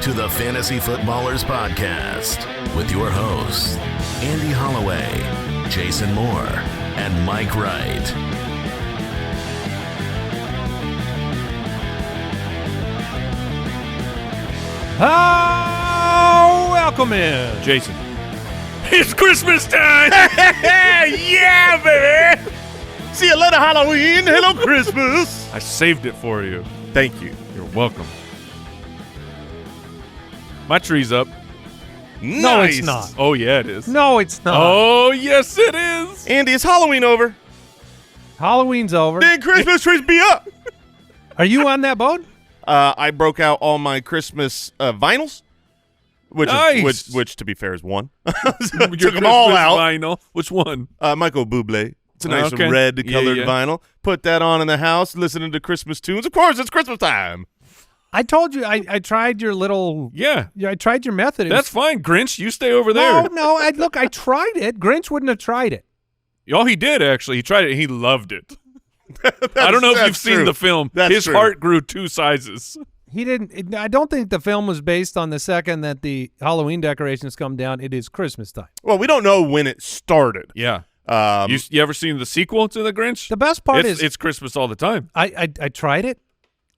to the Fantasy Footballers Podcast with your hosts, Andy Holloway, Jason Moore, and Mike Wright. Welcome in, Jason. It's Christmas time! Yeah, baby! See you later, Halloween. Hello, Christmas. I saved it for you. Thank you. You're welcome. My tree's up. Nice. No, it's not. Oh, yeah, it is. No, it's not. Oh, yes, it is. Andy, is Halloween over? Halloween's over. Then Christmas trees be up. Are you on that boat? I broke out all my Christmas vinyls, Nice. which to be fair is one. Your Took them all Christmas out. Vinyl. Which one? Michael Bublé. It's a nice Okay. red colored Yeah. vinyl. Put that on in the house, listening to Christmas tunes. Of course, it's Christmas time. I told you I tried your little. Yeah. I tried your method. It That's fine. Grinch, you stay over there. No. I tried it. Grinch wouldn't have tried it. Oh, he did, actually. He tried it, and he loved it. I don't know if you've seen true. the film. That's His true. heart grew 2 sizes. He didn't. I don't think the film was based on the second that the Halloween decorations come down. It is Christmas time. Well, we don't know when it started. Yeah. Um, You ever seen the sequel to The Grinch? The best part is it's Christmas all the time. I tried it.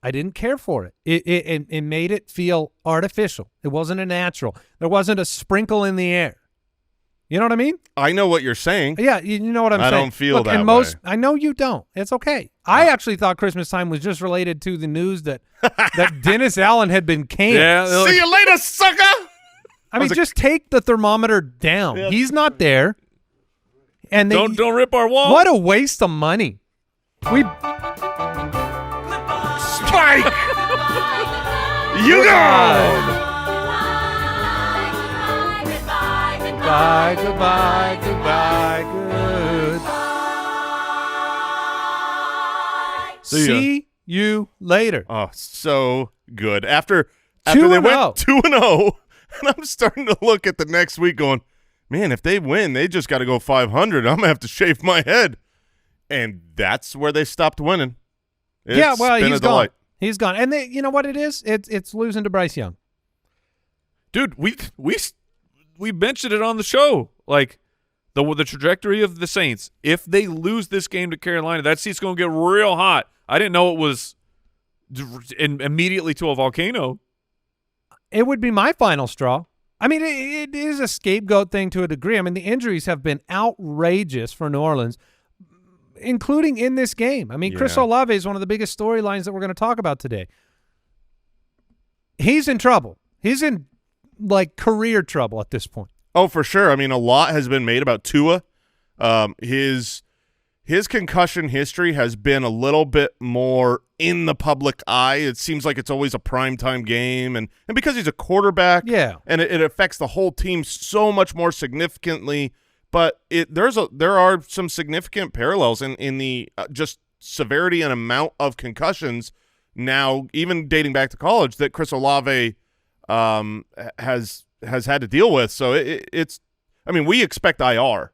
I didn't care for it. It made it feel artificial. It wasn't a natural. There wasn't a sprinkle in the air. You know what I mean? I know what you're saying. Yeah, you know what I'm I saying. don't feel Look, that and most, way. I know you don't. It's okay. I actually thought Christmas time was just related to the news that Dennis Allen had been canned. Yeah. they're See like, you later, sucker. I mean, just take the thermometer down. Yeah. He's not there. And they, don't rip our wall. what a waste of money. We Spike. You go. goodbye, good. See ya. See you later. Oh, so good. After they 2-0. went 2-0, and I'm starting to look at the next week going, man, if they win, they just got to go 500. I'm going to have to shave my head. And that's where they stopped winning. Yeah, well, been he's a delight. gone. He's gone. And you know what it is? It's losing to Bryce Young. Dude, we mentioned it on the show. Like the trajectory of the Saints. If they lose this game to Carolina, that seat's going to get real hot. I didn't know it was immediately to a volcano. It would be my final straw. I mean, it is a scapegoat thing to a degree. I mean, the injuries have been outrageous for New Orleans, including in this game. I mean, Chris Yeah. Olave is one of the biggest storylines that we're going to talk about today. He's in trouble. He's in, like, career trouble at this point. Oh, for sure. I mean, a lot has been made about Tua. His concussion history has been a little bit more in the public eye. It seems like it's always a primetime game, and because he's a quarterback, Yeah. and it affects the whole team so much more significantly. But there are some significant parallels in the just severity and amount of concussions now, even dating back to college, that Chris Olave has had to deal with. So it's I mean, we expect IR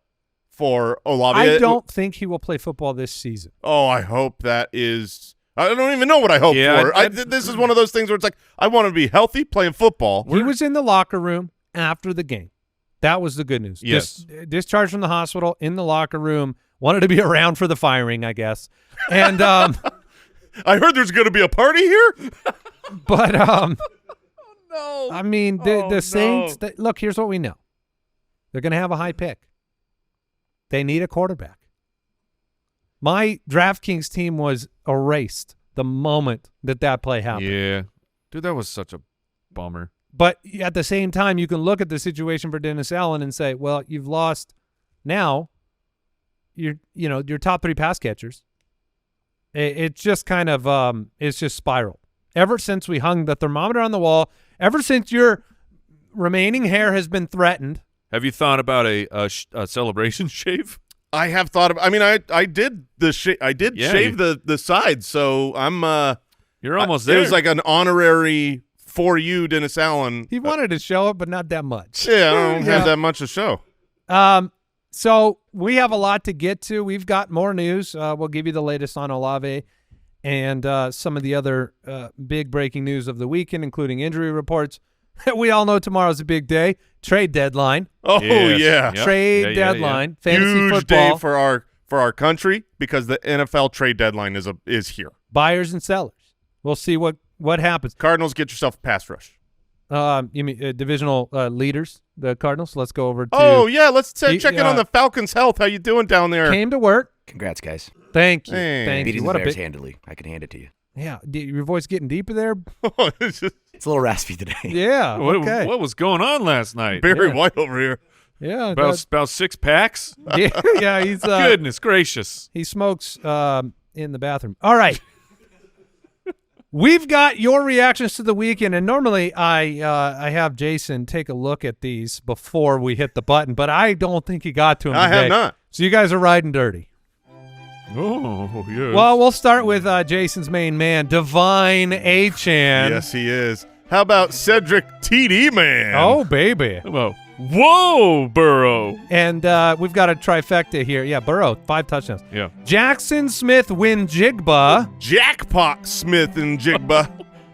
for Olave. I don't think he will play football this season. Oh, I hope that is. I don't even know what I hope Yeah, for. This is one of those things where it's like I want to be healthy playing football. He was in the locker room after the game. That was the good news. Yes. Discharged from the hospital, in the locker room, wanted to be around for the firing, I guess. And I heard there's going to be a party here. but No. I mean, the Saints, look, here's what we know. They're going to have a high pick. They need a quarterback. My DraftKings team was erased the moment that play happened. Yeah. Dude, that was such a bummer. But at the same time, you can look at the situation for Dennis Allen and say, well, you've lost now your top 3 pass catchers. It's just kind of it's just spiraled. Ever since we hung the thermometer on the wall, ever since your remaining hair has been threatened. Have you thought about a celebration shave? I have thought of. I mean, I did the I did Yeah, shave the sides, so I'm. You're almost there. It was like an honorary for you, Dennis Allen. He wanted to show it, but not that much. Yeah, I don't have that much to show. So we have a lot to get to. We've got more news. We'll give you the latest on Olave and some of the other big breaking news of the weekend, including injury reports. We all know tomorrow's a big day. Trade deadline. Oh, Yes. yeah. Yep. Trade deadline. Fantasy Huge football. day for our country because the NFL trade deadline is here. Buyers and sellers. We'll see what happens. Cardinals, get yourself a pass rush. You mean divisional leaders, the Cardinals? Let's go over to. Oh, yeah. Let's check in on the Falcons' health. How you doing down there? Came to work. Congrats, guys. Thank you. Hey. Thank Beating you. the What a Bears bit. handily. I can hand it to you. Yeah. Your voice getting deeper there? It's just It's a little raspy today. Yeah. Okay. What was going on last night? Barry Yeah. White over here. Yeah. About 6 packs? Yeah. He's Goodness gracious. he smokes in the bathroom. All right. We've got your reactions to the weekend, and normally I have Jason take a look at these before we hit the button, but I don't think he got to them I today. have not. So you guys are riding dirty. Oh, yes. Well, we'll start with Jason's main man, Divine Achan. Yes, he is. How about Cedric TD Man? Oh, baby. Hello. Whoa, Burrow. And we've got a trifecta here. Yeah, Burrow, 5 touchdowns. Yeah. Jackson Smith Jigba. Jackpot Smith and Jigba.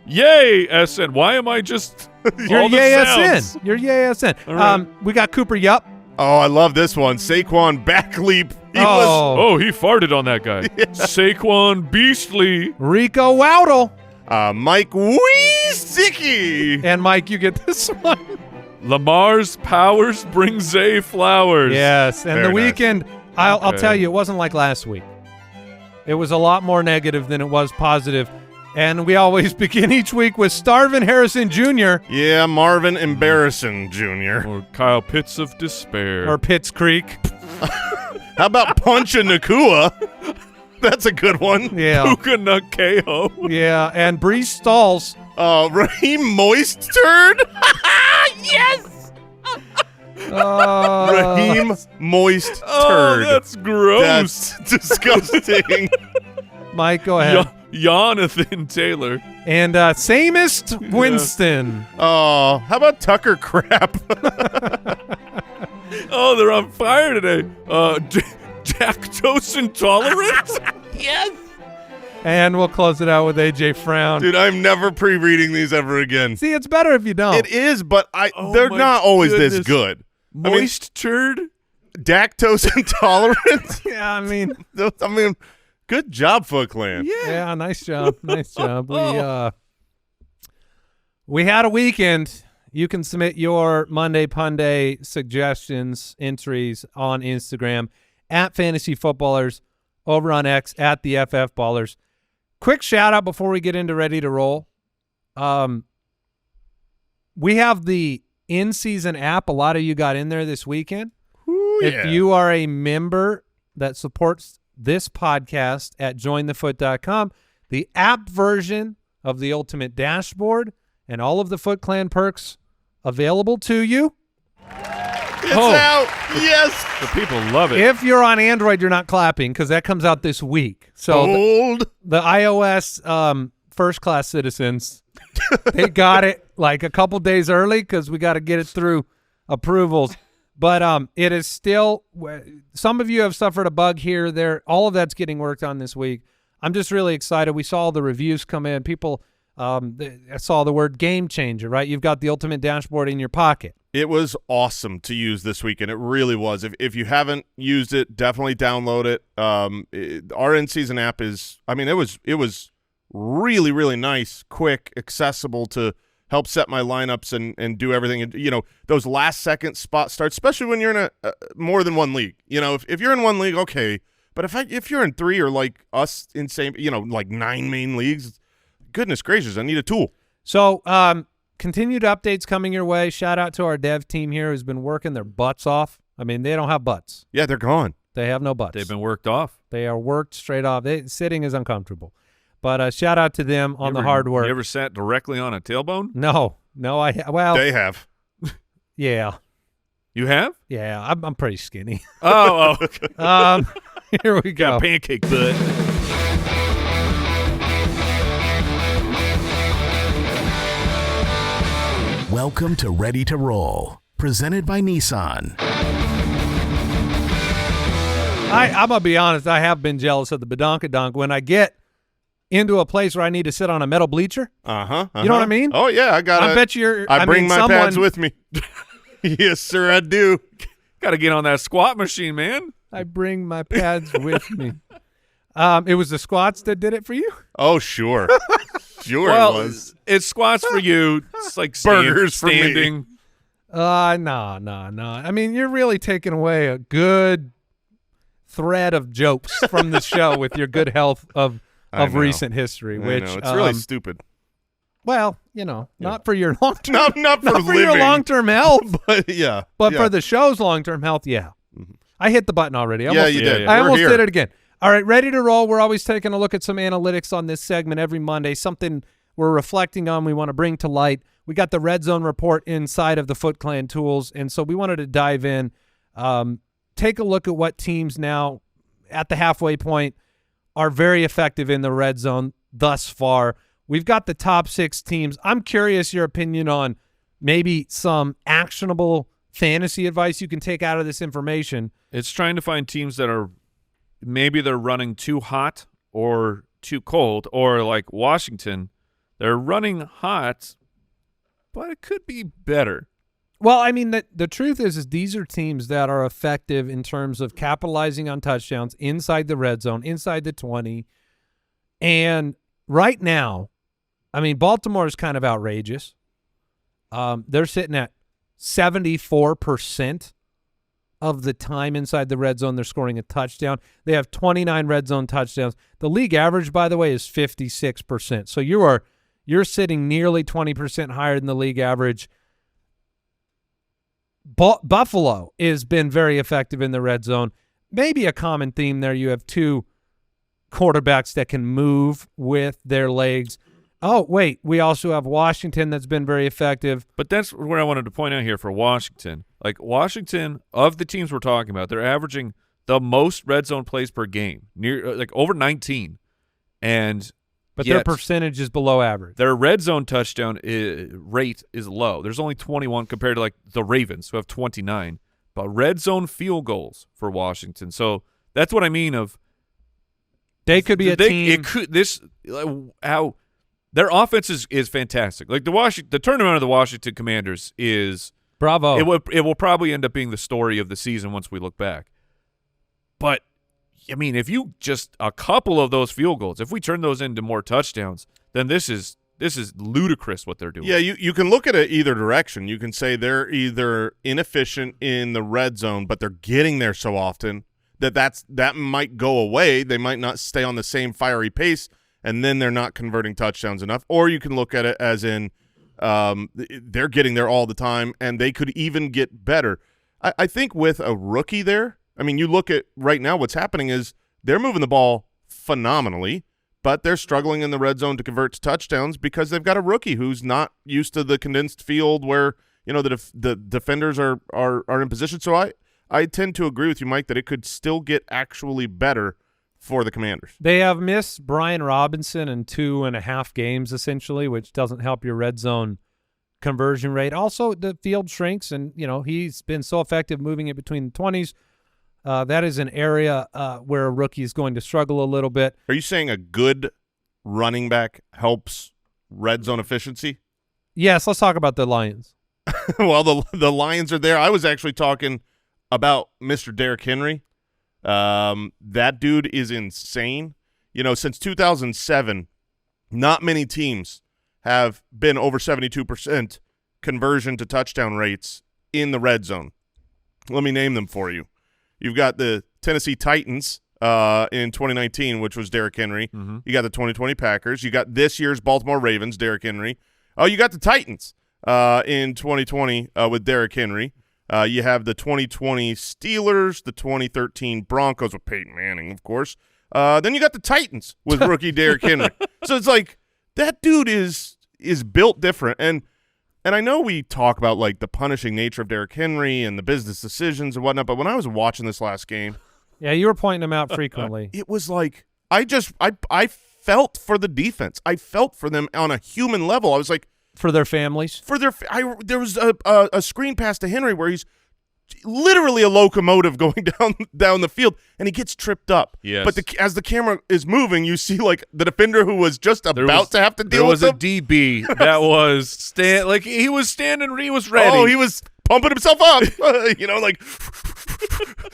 Yay, SN. Why am I just You're all the sounds? YSN. You're YSN. All right. We got Cooper Yup. Oh, I love this one. Saquon back leap. He was Oh, he farted on that guy. Saquon Beastly. Rico Waddle. Mike Weesticky. And Mike, you get this one. Lamar's powers bring Zay flowers. Yes, and Very the nice. weekend, I'll Okay. tell you, it wasn't like last week. It was a lot more negative than it was positive. And we always begin each week with Starvin Harrison Jr. Yeah, Marvin Embarrasson Jr. Or Kyle Pitts of Despair. or Pitts Creek. How about Punch and Nakua? That's a good one. Yeah, Puka Nakeo. yeah, and Brees Stalls. Raheem Moist Turd. Yes. Raheem Moist Oh, Turd. that's gross. That's disgusting. Mike, go ahead. Jonathan Taylor. And Samest Winston. Oh, how about Tucker Crap? Oh, they're on fire today. Lactose intolerant? And we'll close it out with AJ Frown. Dude, I'm never pre-reading these ever again. See, it's better if you don't. It is, but Oh they're my not always this goodness. good. Moist turd? Lactose intolerant? Yeah, I mean, good job, Foot Clan. yeah, nice job. Nice job. We had a weekend. You can submit your Monday Punday suggestions, entries on Instagram at Fantasy Footballers, over on X at the FF Ballers. Quick shout out before we get into Ready to Roll. We have the in-season app. A lot of you got in there this weekend. Ooh, If yeah. you are a member that supports this podcast at jointhefoot.com, the app version of the Ultimate Dashboard and all of the Foot Clan perks available to you. It's out. Yes. The people love it. If you're on Android, you're not clapping because that comes out this week. So Old. the iOS first-class citizens, they got it like a couple days early because we got to get it through approvals. But it is still – some of you have suffered a bug here, there. All of that's getting worked on this week. I'm just really excited. We saw the reviews come in. People I saw the word game changer, right? You've got the Ultimate Dashboard in your pocket. It was awesome to use this weekend. It really was. If you haven't used it, definitely download it. Our in-season app is – I mean, it was really, really nice, quick, accessible to – help set my lineups and do everything. And, you know, those last-second spot starts, especially when you're in a more than one league. You know, if you're in one league, okay. But if you're in 3 or like us in same, you know, like 9 main leagues, goodness gracious, I need a tool. So continued updates coming your way. Shout out to our dev team here who's been working their butts off. I mean, they don't have butts. Yeah, they're gone. They have no butts. They've been worked off. They are worked straight off. Sitting is uncomfortable. But shout out to them on the hard work. You ever sat directly on a tailbone? No, well, They have. yeah, You have? yeah. I'm pretty skinny. Oh, Here we go. got pancake butt. Welcome to Ready to Roll, presented by Nissan. I'm gonna be honest. I have been jealous of the badonkadonk. When I get into a place where I need to sit on a metal bleacher. Uh-huh. You know what I mean? Oh, yeah. I bet you're. I bring my someone, pads with me. Yes, sir, I do. Got to get on that squat machine, man. I bring my pads with me. It was the squats that did it for you? Oh, sure. Sure Well, it was. it's squats for you. It's like Burgers for me. standing. No. I mean, you're really taking away a good thread of jokes from the show with your good health of I know. recent history, I which know. It's really stupid. well, not for your long term, Not for your living. long-term health, But, yeah. but yeah. for the show's long-term health, yeah. I hit the button already. I Yeah, almost, you did. I We're almost here. did it again. All right, ready to roll. We're always taking a look at some analytics on this segment every Monday, something we're reflecting on, we want to bring to light. We got the Red Zone report inside of the Foot Clan tools, and so we wanted to dive in, take a look at what teams now at the halfway point are very effective in the red zone thus far. We've got the top 6 teams. I'm curious your opinion on maybe some actionable fantasy advice you can take out of this information. It's trying to find teams that are maybe they're running too hot or too cold, or like Washington, they're running hot, but it could be better. Well, I mean, the truth is these are teams that are effective in terms of capitalizing on touchdowns inside the red zone, inside the 20. And right now, I mean, Baltimore is kind of outrageous. They're sitting at 74% of the time inside the red zone they're scoring a touchdown. They have 29 red zone touchdowns. The league average, by the way, is 56%. So you're sitting nearly 20% higher than the league average. Buffalo has been very effective in the red zone. Maybe a common theme there. You have 2 quarterbacks that can move with their legs. Oh, wait, we also have Washington that's been very effective. But that's where I wanted to point out here for Washington. Like Washington, of the teams we're talking about, they're averaging the most red zone plays per game, near like over 19. But their percentage is below average. Their red zone touchdown rate is low. There's only 21 compared to like the Ravens, who have 29. But red zone field goals for Washington. So that's what I mean of they could be a team. How their offense is fantastic. Like the tournament of the Washington Commanders is bravo. It will probably end up being the story of the season once we look back. But I mean, if you just a couple of those field goals, if we turn those into more touchdowns, then this is ludicrous what they're doing. Yeah, you can look at it either direction. You can say they're either inefficient in the red zone, but they're getting there so often that might go away. They might not stay on the same fiery pace, and then they're not converting touchdowns enough. Or you can look at it as in they're getting there all the time, and they could even get better. I think with a rookie there, I mean, you look at right now what's happening is they're moving the ball phenomenally, but they're struggling in the red zone to convert to touchdowns because they've got a rookie who's not used to the condensed field where, you know, the defenders are in position. So I tend to agree with you, Mike, that it could still get actually better for the Commanders. They have missed Brian Robinson in 2.5 games, essentially, which doesn't help your red zone conversion rate. Also, the field shrinks, and, you know, he's been so effective moving it between the 20s. That is an area where a rookie is going to struggle a little bit. Are you saying a good running back helps red zone efficiency? Yes, let's talk about the Lions. Well, the Lions are there. I was actually talking about Mr. Derrick Henry. That dude is insane. You know, since 2007, not many teams have been over 72% conversion to touchdown rates in the red zone. Let me name them for you. You've got the Tennessee Titans in 2019, which was Derrick Henry. Mm-hmm. You got the 2020 Packers. You got this year's Baltimore Ravens, Derrick Henry. Oh, you got the Titans in 2020 with Derrick Henry. You have the 2020 Steelers, the 2013 Broncos with Peyton Manning, of course. Then you got the Titans with rookie Derrick Henry. So it's like that dude is built different. And I know we talk about like the punishing nature of Derrick Henry and the business decisions and whatnot, but when I was watching this last game, yeah, you were pointing them out frequently. it was like I felt for the defense. I felt for them on a human level. I was like, for their families. there was a screen pass to Henry where he's literally a locomotive going down the field, and he gets tripped up. Yes. But as the camera is moving, you see like the defender who was just about to have to deal with him. There was a DB that was he was standing, he was ready. Oh, he was pumping himself up. Like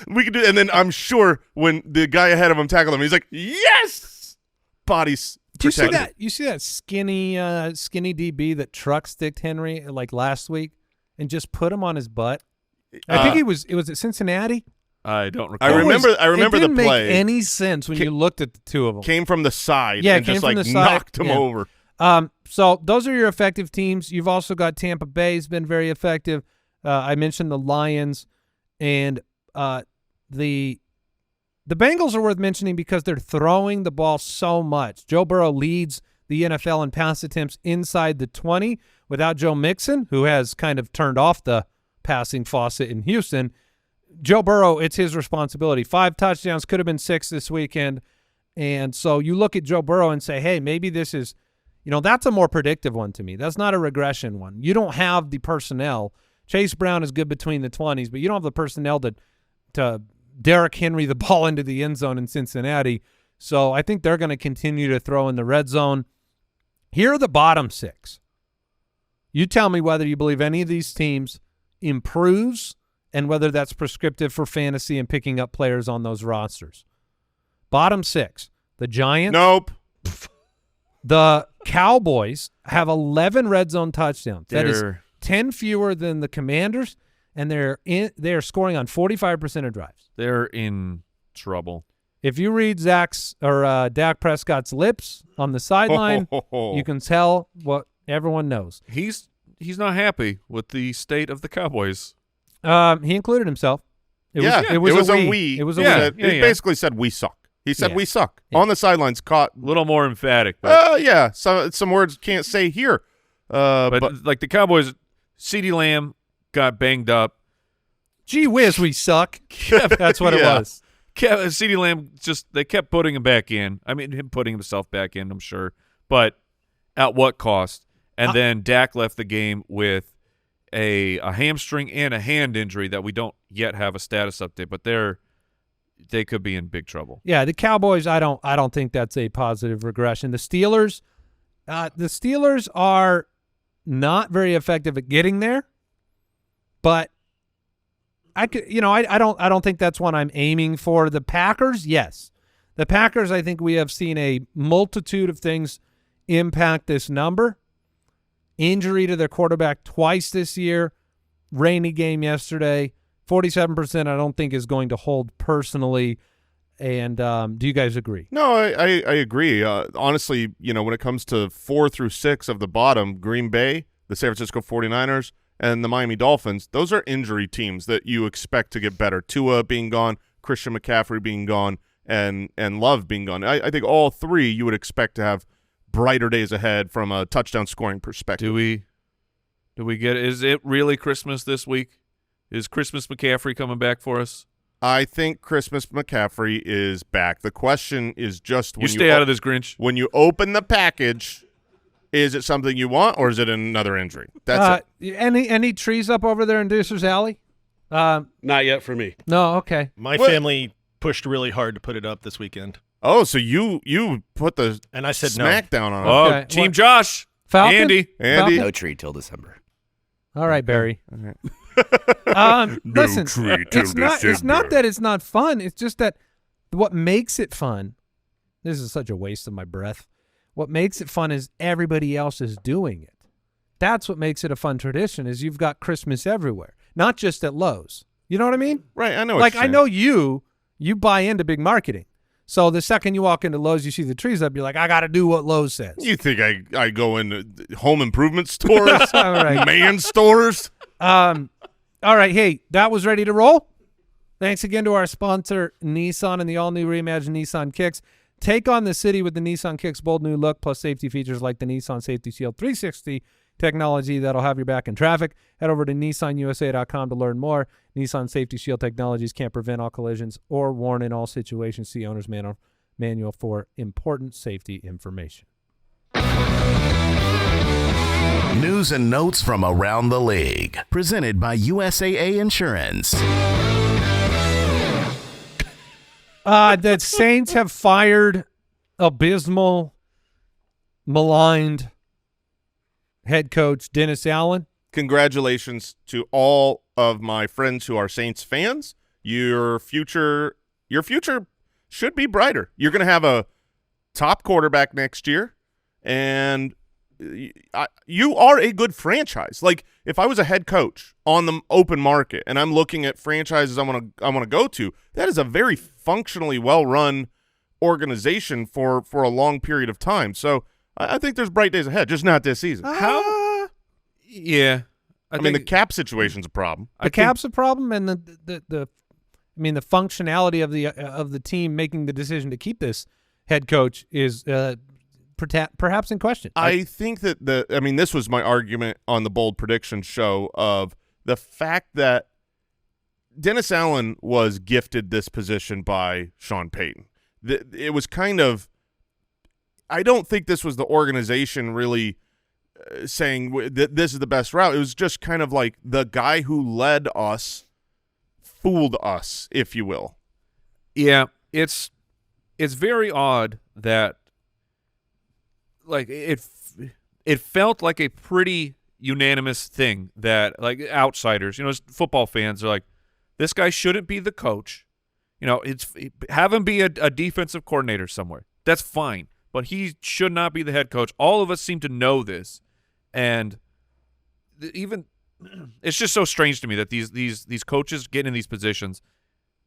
we could do. And then I'm sure when the guy ahead of him tackled him, he's like, "Yes!" Body's protected. You see that skinny DB that truck sticked Henry like last week and just put him on his butt? I think it was at Cincinnati. I don't recall. I remember it didn't the play. Make any sense when you looked at the two of them. Came from the side. Yeah, and came just from like the side. knocked him over. So those are your effective teams. You've also got Tampa Bay's been very effective. I mentioned the Lions, and the Bengals are worth mentioning because they're throwing the ball so much. Joe Burrow leads the NFL in pass attempts inside the 20 without Joe Mixon, who has kind of turned off the passing faucet in Houston. Joe Burrow, it's his responsibility. 5 touchdowns, could have been 6 this weekend. And so you look at Joe Burrow and say, hey, maybe this is, that's a more predictive one to me. That's not a regression one. You don't have the personnel. Chase Brown is good between the 20s, but you don't have the personnel to Derrick Henry the ball into the end zone in Cincinnati. So I think they're going to continue to throw in the red zone. Here are the bottom 6. You tell me whether you believe any of these teams improves and whether that's prescriptive for fantasy and picking up players on those rosters. Bottom 6, the Giants. Nope. The Cowboys have 11 red zone touchdowns. That is 10 fewer than the Commanders, and they're scoring on 45% of drives. They're in trouble. If you read Dak Prescott's lips on the sideline, you can tell what everyone knows. He's not happy with the state of the Cowboys. He included himself. It was a we. It was a we. He basically said we suck. He said we suck. On the sidelines, caught. A little more emphatic. But some words can't say here. But like the Cowboys, CeeDee Lamb got banged up. Gee whiz, we suck. That's what it was. CeeDee Lamb they kept putting him back in. I mean, him putting himself back in, I'm sure. But at what cost? And then Dak left the game with a hamstring and a hand injury that we don't yet have a status update, but they could be in big trouble. Yeah, the Cowboys, I don't think that's a positive regression. The Steelers are not very effective at getting there, but I don't think that's one I'm aiming for. The Packers, yes. The Packers, I think we have seen a multitude of things impact this number. Injury to their quarterback twice this year. Rainy game yesterday. 47% I don't think is going to hold personally. And do you guys agree? No, I agree. Honestly, when it comes to 4 through 6 of the bottom, Green Bay, the San Francisco 49ers, and the Miami Dolphins, those are injury teams that you expect to get better. Tua being gone, Christian McCaffrey being gone, and Love being gone. I think all 3 you would expect to have brighter days ahead from a touchdown scoring perspective. Do we get it? Is it really Christmas this week? Is Christmas McCaffrey coming back for us? I think Christmas McCaffrey is back. The question is just when you stay out of this, Grinch. When you open the package, is it something you want or is it another injury? That's it. Any trees up over there in Deucer's Alley? Not yet for me. No, okay. My family pushed really hard to put it up this weekend. Oh, so you put the and I said smackdown on it. Oh, okay. Team Josh. Falcon? Andy. Falcon? No tree till December. All right, Barry. Okay. Listen, tree till it's not that it's not fun. It's just that what makes it fun, this is such a waste of my breath, what makes it fun is everybody else is doing it. That's what makes it a fun tradition is you've got Christmas everywhere, not just at Lowe's. You know what I mean? Right, I know. Like I know you buy into big marketing. So the second you walk into Lowe's, you see the trees up, you're like, I got to do what Lowe's says. You think I go into home improvement stores, All right. man stores? All right, hey, that was ready to roll. Thanks again to our sponsor, Nissan, and the all-new reimagined Nissan Kicks. Take on the city with the Nissan Kicks bold new look plus safety features like the Nissan Safety Shield 360 technology that'll have your back in traffic. Head over to nissanusa.com to learn more. Nissan Safety Shield technologies can't prevent all collisions or warn in all situations. See owner's manual for important safety information. News and notes from around the league. Presented by USAA Insurance. The Saints have fired abysmal, maligned head coach Dennis Allen. Congratulations to all of my friends who are Saints fans. Your future should be brighter. You're going to have a top quarterback next year, and you are a good franchise. Like, if I was a head coach on the open market and I'm looking at franchises I want to go to, that is a very functionally well-run organization for a long period of time. So I think there's bright days ahead, just not this season. Yeah. I mean, the cap situation's a problem. The cap's a problem, and the functionality of the team making the decision to keep this head coach is perhaps in question. I think that this was my argument on the Bold Prediction show of the fact that Dennis Allen was gifted this position by Sean Payton. It was kind of – I don't think this was the organization really saying that this is the best route. It was just kind of like the guy who led us fooled us, if you will. Yeah, it's very odd that like it felt like a pretty unanimous thing that like outsiders, as football fans are like, this guy shouldn't be the coach. Have him be a defensive coordinator somewhere. That's fine, but he should not be the head coach. All of us seem to know this, and even it's just so strange to me that these coaches get in these positions,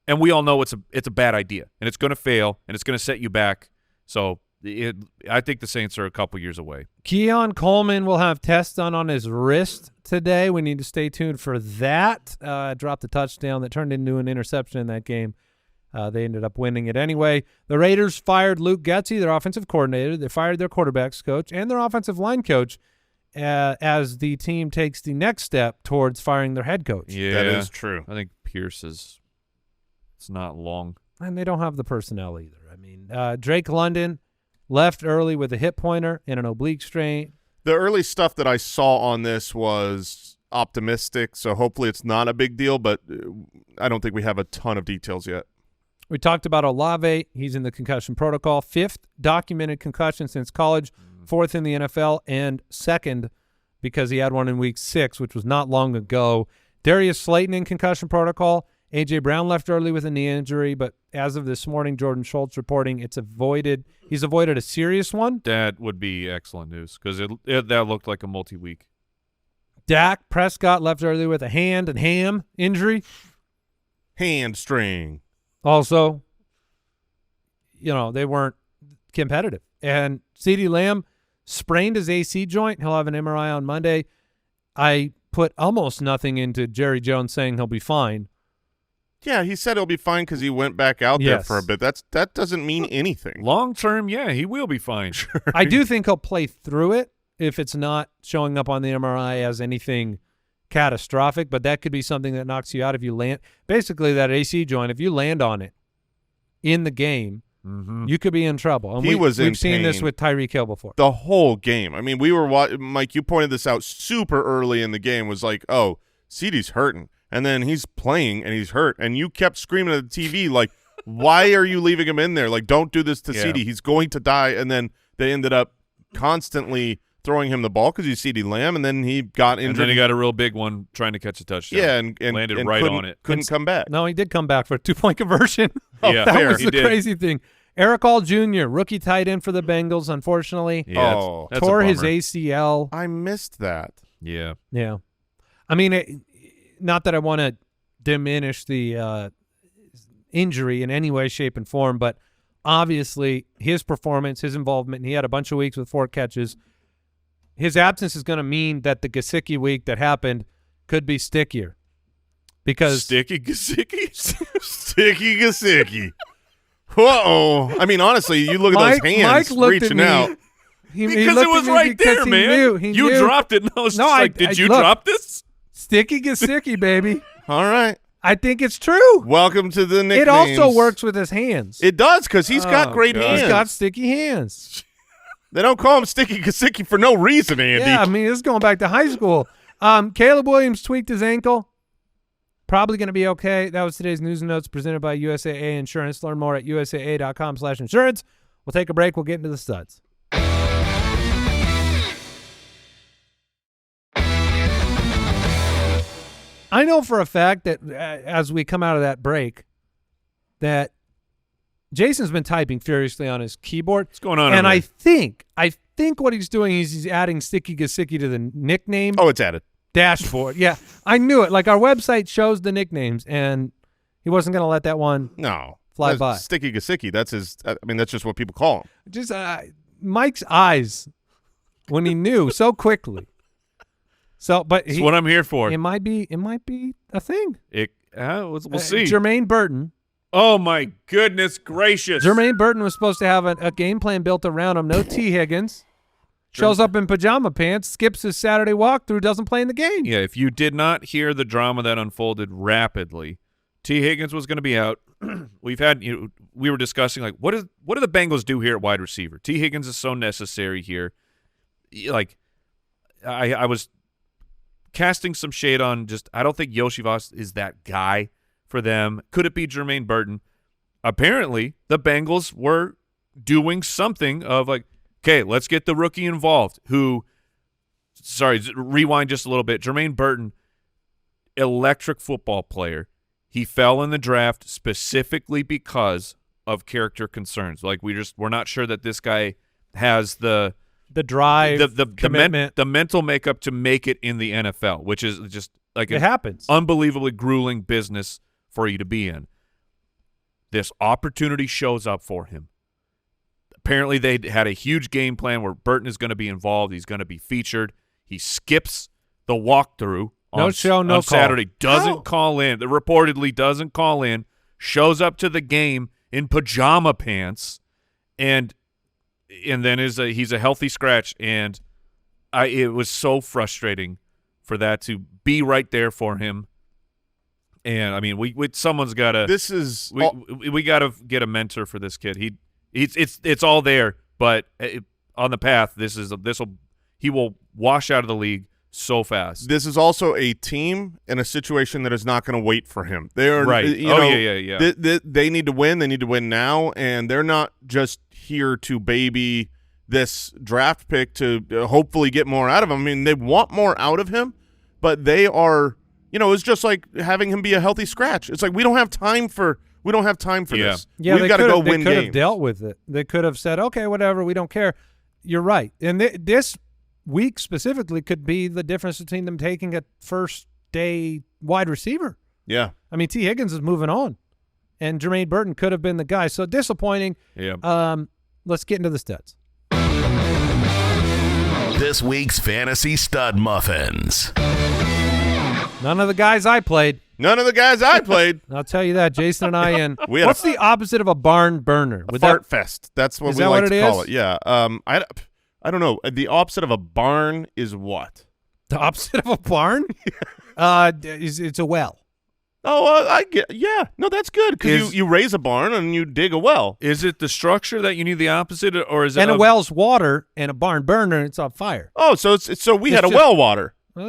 and we all know it's a bad idea, and it's going to fail, and it's going to set you back. So I think the Saints are a couple years away. Keon Coleman will have tests done on his wrist today. We need to stay tuned for that. Dropped a touchdown that turned into an interception in that game. They ended up winning it anyway. The Raiders fired Luke Getsy, their offensive coordinator. They fired their quarterbacks coach and their offensive line coach as the team takes the next step towards firing their head coach. Yeah, that is true. I think Pierce it's not long. And they don't have the personnel either. I mean, Drake London left early with a hip pointer and an oblique strain. The early stuff that I saw on this was optimistic, so hopefully it's not a big deal, but I don't think we have a ton of details yet. We talked about Olave. He's in the concussion protocol. 5th documented concussion since college, 4th in the NFL, and 2nd because he had one in week 6, which was not long ago. Darius Slayton in concussion protocol. A.J. Brown left early with a knee injury, but as of this morning, Jordan Schultz reporting he's avoided a serious one. That would be excellent news because that looked like a multi-week. Dak Prescott left early with a hand and ham injury. Hamstring. Also, they weren't competitive. And CeeDee Lamb sprained his AC joint. He'll have an MRI on Monday. I put almost nothing into Jerry Jones saying he'll be fine. Yeah, he said he'll be fine because he went back out there for a bit. That doesn't mean anything. Long term, yeah, he will be fine. Sure. I do think he'll play through it if it's not showing up on the MRI as anything catastrophic, but that could be something that knocks you out if you land. Basically, that AC joint, if you land on it in the game, you could be in trouble. And we've seen this with Tyreek Hill before. The whole game. I mean, we were Mike, you pointed this out super early in the game, was like, oh, CeeDee's hurting. And then he's playing and he's hurt. And you kept screaming at the TV, like, why are you leaving him in there? Like, don't do this to CeeDee. He's going to die. And then they ended up constantly throwing him the ball because he's CeeDee Lamb, and then he got injured. And then he got a real big one trying to catch a touchdown. Yeah, and landed right on it. Couldn't come back. No, he did come back for a 2-point conversion. Yeah, that fair. was He the did. crazy thing. Eric All Jr., rookie tight end for the Bengals, unfortunately. Yeah, that's tore a his bummer. ACL. I missed that. Yeah. Yeah. I mean, not that I want to diminish the injury in any way, shape, and form, but obviously his performance, his involvement, he had a bunch of weeks with 4 catches. His absence is going to mean that the Gesicki week that happened could be stickier. Because Sticky Gesicki? Sticky Gesicki. Whoa. I mean, honestly, you look at those hands Mike looked reaching at out. me. He Because looked it was at me right because there, he man. knew. He You knew. dropped it, and I was No, just I- like, did you look. drop this? Sticky Gesicki, baby. All right. I think it's true. Welcome to the nicknames. It also works with his hands. It does because he's got great God. hands. He's got sticky hands. They don't call him Sticky Gesicki for no reason, Andy. Yeah, I mean, this is going back to high school. Caleb Williams tweaked his ankle. Probably going to be okay. That was today's news and notes presented by USAA Insurance. Learn more at usaa.com/insurance. We'll take a break. We'll get into the studs. I know for a fact that as we come out of that break that Jason's been typing furiously on his keyboard. What's going on? And over I think what he's doing is he's adding Sticky Gesicki to the nickname. Oh, it's added. Dashboard. Yeah, I knew it. Like our website shows the nicknames, and he wasn't going to let that one fly That's by. Sticky Gesicki. That's his. I mean, that's just what people call him. Just Mike's eyes when he knew so quickly. So, but That's what I'm here for. It might be a thing. We'll see. Jermaine Burton. Oh my goodness gracious! Jermaine Burton was supposed to have a game plan built around him. No T. Higgins. Shows up in pajama pants, skips his Saturday walkthrough, doesn't play in the game. Yeah, if you did not hear the drama that unfolded rapidly, T. Higgins was going to be out. We were discussing like what do the Bengals do here at wide receiver? T. Higgins is so necessary here. Like I was casting some shade on I don't think Yoshi Voss is that guy for them. Could it be Jermaine Burton? Apparently, the Bengals were doing something of like, okay, let's get the rookie involved. Rewind just a little bit. Jermaine Burton, electric football player. He fell in the draft specifically because of character concerns. Like we're not sure that this guy has the drive, commitment, the mental makeup to make it in the NFL, which is just like it happens. Unbelievably grueling business for you to be in. This opportunity shows up for him. Apparently, they had a huge game plan where Burton is going to be involved. He's going to be featured. He skips the walkthrough on Saturday. Doesn't call in. Reportedly doesn't call in. Shows up to the game in pajama pants, and then he's a healthy scratch. And it was so frustrating for that to be right there for him. And I mean, someone's got to. We got to get a mentor for this kid. It's all there, but on the path, he will wash out of the league so fast. This is also a team in a situation that is not going to wait for him. They're right. Yeah. They need to win. They need to win now, and they're not just here to baby this draft pick to hopefully get more out of him. I mean, they want more out of him, but they are. It's just like having him be a healthy scratch. It's like we don't have time for this. Yeah, we've got to go win games. They could have dealt with it. They could have said, okay, whatever, we don't care. You're right. And this week specifically could be the difference between them taking a first-day wide receiver. Yeah. I mean, T. Higgins is moving on, and Jermaine Burton could have been the guy. So disappointing. Yeah. Let's get into the studs. This week's Fantasy Stud Muffins. None of the guys I played. I'll tell you that, Jason and I. And what's the opposite of a barn burner? A fart fest. That's what we like to call it. Yeah. I don't know. The opposite of a barn is what? The opposite of a barn? It's a well. Oh, I get. Yeah. No, that's good because you raise a barn and you dig a well. Is it the structure that you need the opposite, or is it? And a well's water, and a barn burner, and it's on fire. Oh, so we had a well water. I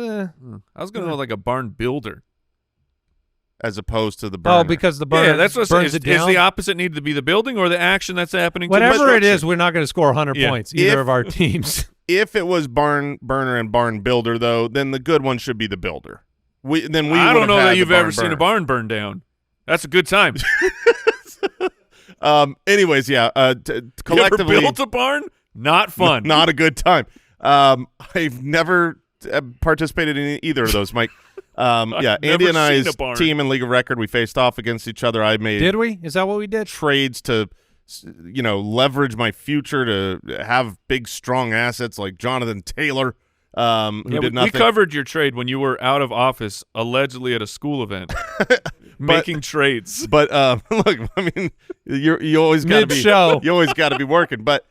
was going to know like a barn builder. As opposed to the burner. Oh, because the burner that's what burns it down? Is the opposite need to be the building or the action that's happening? Whatever it is, we're not going to score 100 points, either of our teams. If it was barn burner and barn builder, though, then the good one should be the builder. I don't know that you've ever seen a barn burn down. That's a good time. Anyways, yeah. Collectively, you ever built a barn? Not fun. Not a good time. I've never participated in either of those, Mike. Yeah, Andy and I's team in League of Record, we faced off against each other. I made. Did we? Is that what we did? Trades to, leverage my future to have big, strong assets like Jonathan Taylor. Who did nothing. We covered your trade when you were out of office, allegedly at a school event, making trades. But look, I mean, you always got to be mid-show. You always got to be working. But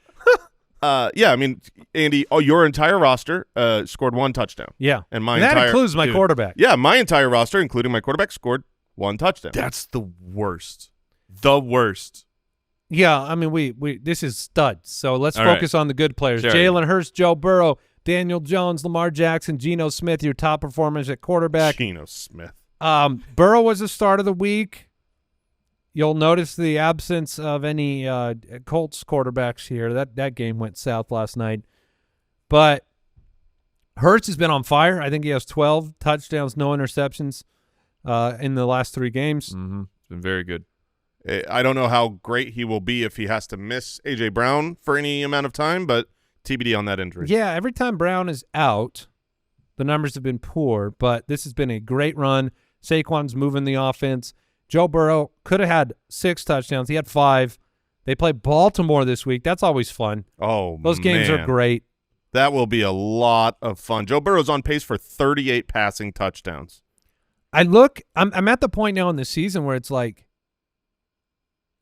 yeah, I mean, Andy, your entire roster scored one touchdown. Yeah, and that includes my quarterback. Yeah, my entire roster, including my quarterback, scored one touchdown. That's the worst. The worst. Yeah, I mean, we this is studs. So let's All focus on the good players. Sure. Jalen Hurts, Joe Burrow, Daniel Jones, Lamar Jackson, Geno Smith, your top performers at quarterback. Geno Smith. Burrow was the start of the week. You'll notice the absence of any Colts quarterbacks here. That game went south last night. But Hurts has been on fire. I think he has 12 touchdowns, no interceptions in the last 3 games. Mm-hmm. It's been very good. I don't know how great he will be if he has to miss A.J. Brown for any amount of time, but TBD on that injury. Yeah, every time Brown is out, the numbers have been poor, but this has been a great run. Saquon's moving the offense. Joe Burrow could have had 6 touchdowns. He had 5. They play Baltimore this week. That's always fun. Oh, those games are great. That will be a lot of fun. Joe Burrow's on pace for 38 passing touchdowns. I'm at the point now in the season where it's like,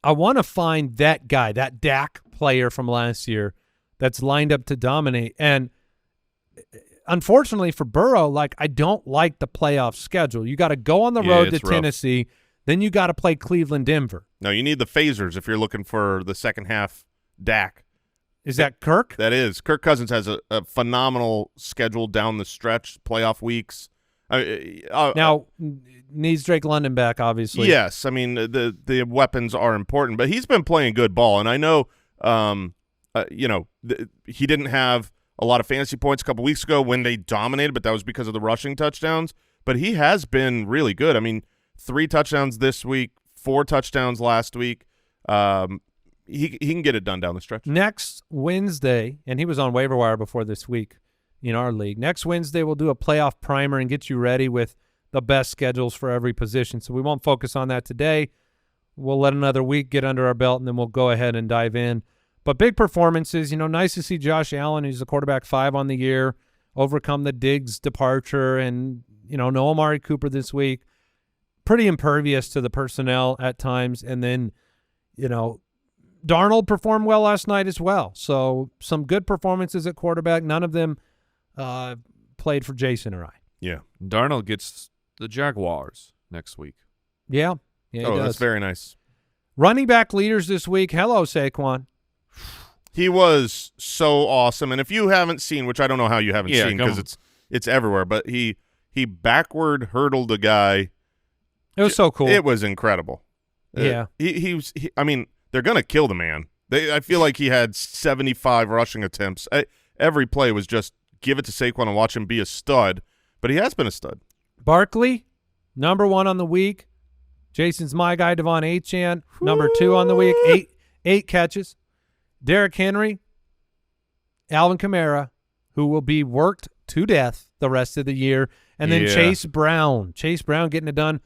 I want to find that guy, that Dak player from last year that's lined up to dominate. And unfortunately for Burrow, like, I don't like the playoff schedule. You got to go on the road to Tennessee, then you got to play Cleveland, Denver. No, you need the phasers if you're looking for the second half Dak. Is that Kirk? That is. Kirk Cousins has a phenomenal schedule down the stretch, playoff weeks. Now, needs Drake London back, obviously. Yes. I mean, the weapons are important, but he's been playing good ball. And I know, he didn't have a lot of fantasy points a couple weeks ago when they dominated, but that was because of the rushing touchdowns. But he has been really good. I mean, 3 touchdowns this week, 4 touchdowns last week. He can get it done down the stretch. Next Wednesday, and he was on waiver wire before this week in our league. Next Wednesday, we'll do a playoff primer and get you ready with the best schedules for every position. So we won't focus on that today. We'll let another week get under our belt, and then we'll go ahead and dive in. But big performances, nice to see Josh Allen, who's the quarterback 5 on the year, overcome the Diggs departure, and, no Amari Cooper this week. Pretty impervious to the personnel at times. And then, Darnold performed well last night as well. So some good performances at quarterback. None of them played for Jason or I. Yeah. Darnold gets the Jaguars next week. Yeah. Yeah. Oh, that's very nice. Running back leaders this week. Hello, Saquon. He was so awesome. And if you haven't seen, which I don't know how you haven't seen because it's everywhere, but he backward hurdled a guy. It was so cool. It was incredible. Yeah. I mean, they're going to kill the man. I feel like he had 75 rushing attempts. Every play was just give it to Saquon and watch him be a stud, but he has been a stud. Barkley, number 1 on the week. Jason's my guy, Devon Achane, number 2 on the week. 8 catches. Derrick Henry, Alvin Kamara, who will be worked to death the rest of the year, and then Chase Brown. Chase Brown getting it done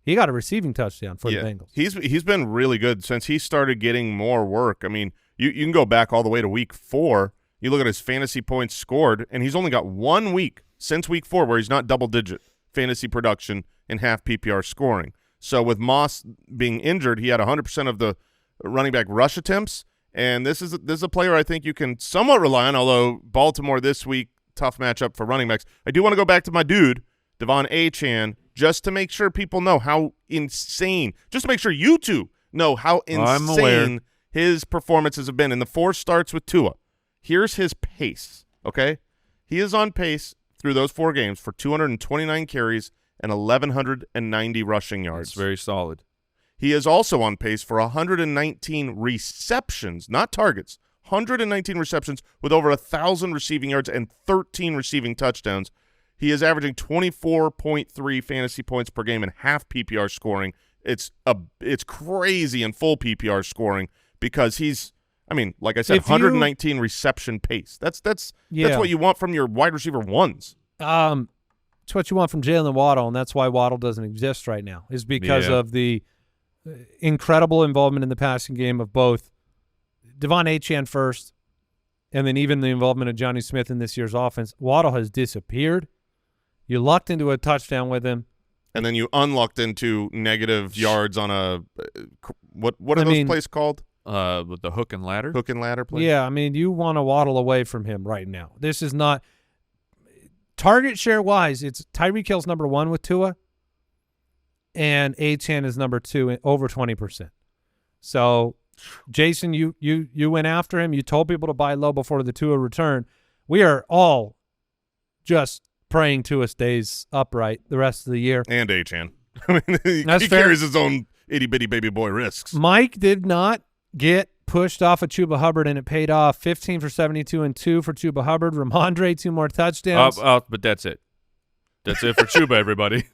he got a receiving touchdown for the Bengals. He's been really good since he started getting more work. I mean, you can go back all the way to week 4. You look at his fantasy points scored, and he's only got 1 week since week 4 where he's not double-digit fantasy production and half PPR scoring. So with Moss being injured, he had 100% of the running back rush attempts, and this is a player I think you can somewhat rely on, although Baltimore this week, tough matchup for running backs. I do want to go back to my dude, Devon Achane, just to make sure people know how insane, just to make sure you two know how insane his performances have been in the 4 starts with Tua. Here's his pace, okay? He is on pace through those 4 games for 229 carries and 1,190 rushing yards. That's very solid. He is also on pace for 119 receptions, not targets, 119 receptions with over 1,000 receiving yards and 13 receiving touchdowns. He is averaging 24.3 fantasy points per game and half PPR scoring. It's crazy in full PPR scoring because he's, I mean, like I said, 119 reception pace. That's what you want from your wide receiver ones. It's what you want from Jalen Waddle, and that's why Waddle doesn't exist right now, is because of the incredible involvement in the passing game of both Devon Achane first, and then even the involvement of Johnny Smith in this year's offense. Waddle has disappeared. You lucked into a touchdown with him. And then you unlucked into negative yards on a what are those plays called? With the hook and ladder? Hook and ladder play? Yeah, I mean, you want to waddle away from him right now. This is not – target share-wise, it's Tyreek Hill's number 1 with Tua, and Achane is number 2, over 20%. So, Jason, you went after him. You told people to buy low before the Tua return. We are all just praying Tua stays upright the rest of the year. And Achane. I mean, he fair. carries his own itty-bitty baby boy risks. Mike did not get pushed off of Chuba Hubbard, and it paid off. 15 for 72 and 2 for Chuba Hubbard. Ramondre, 2 more touchdowns. But that's it. That's it for Chuba, everybody.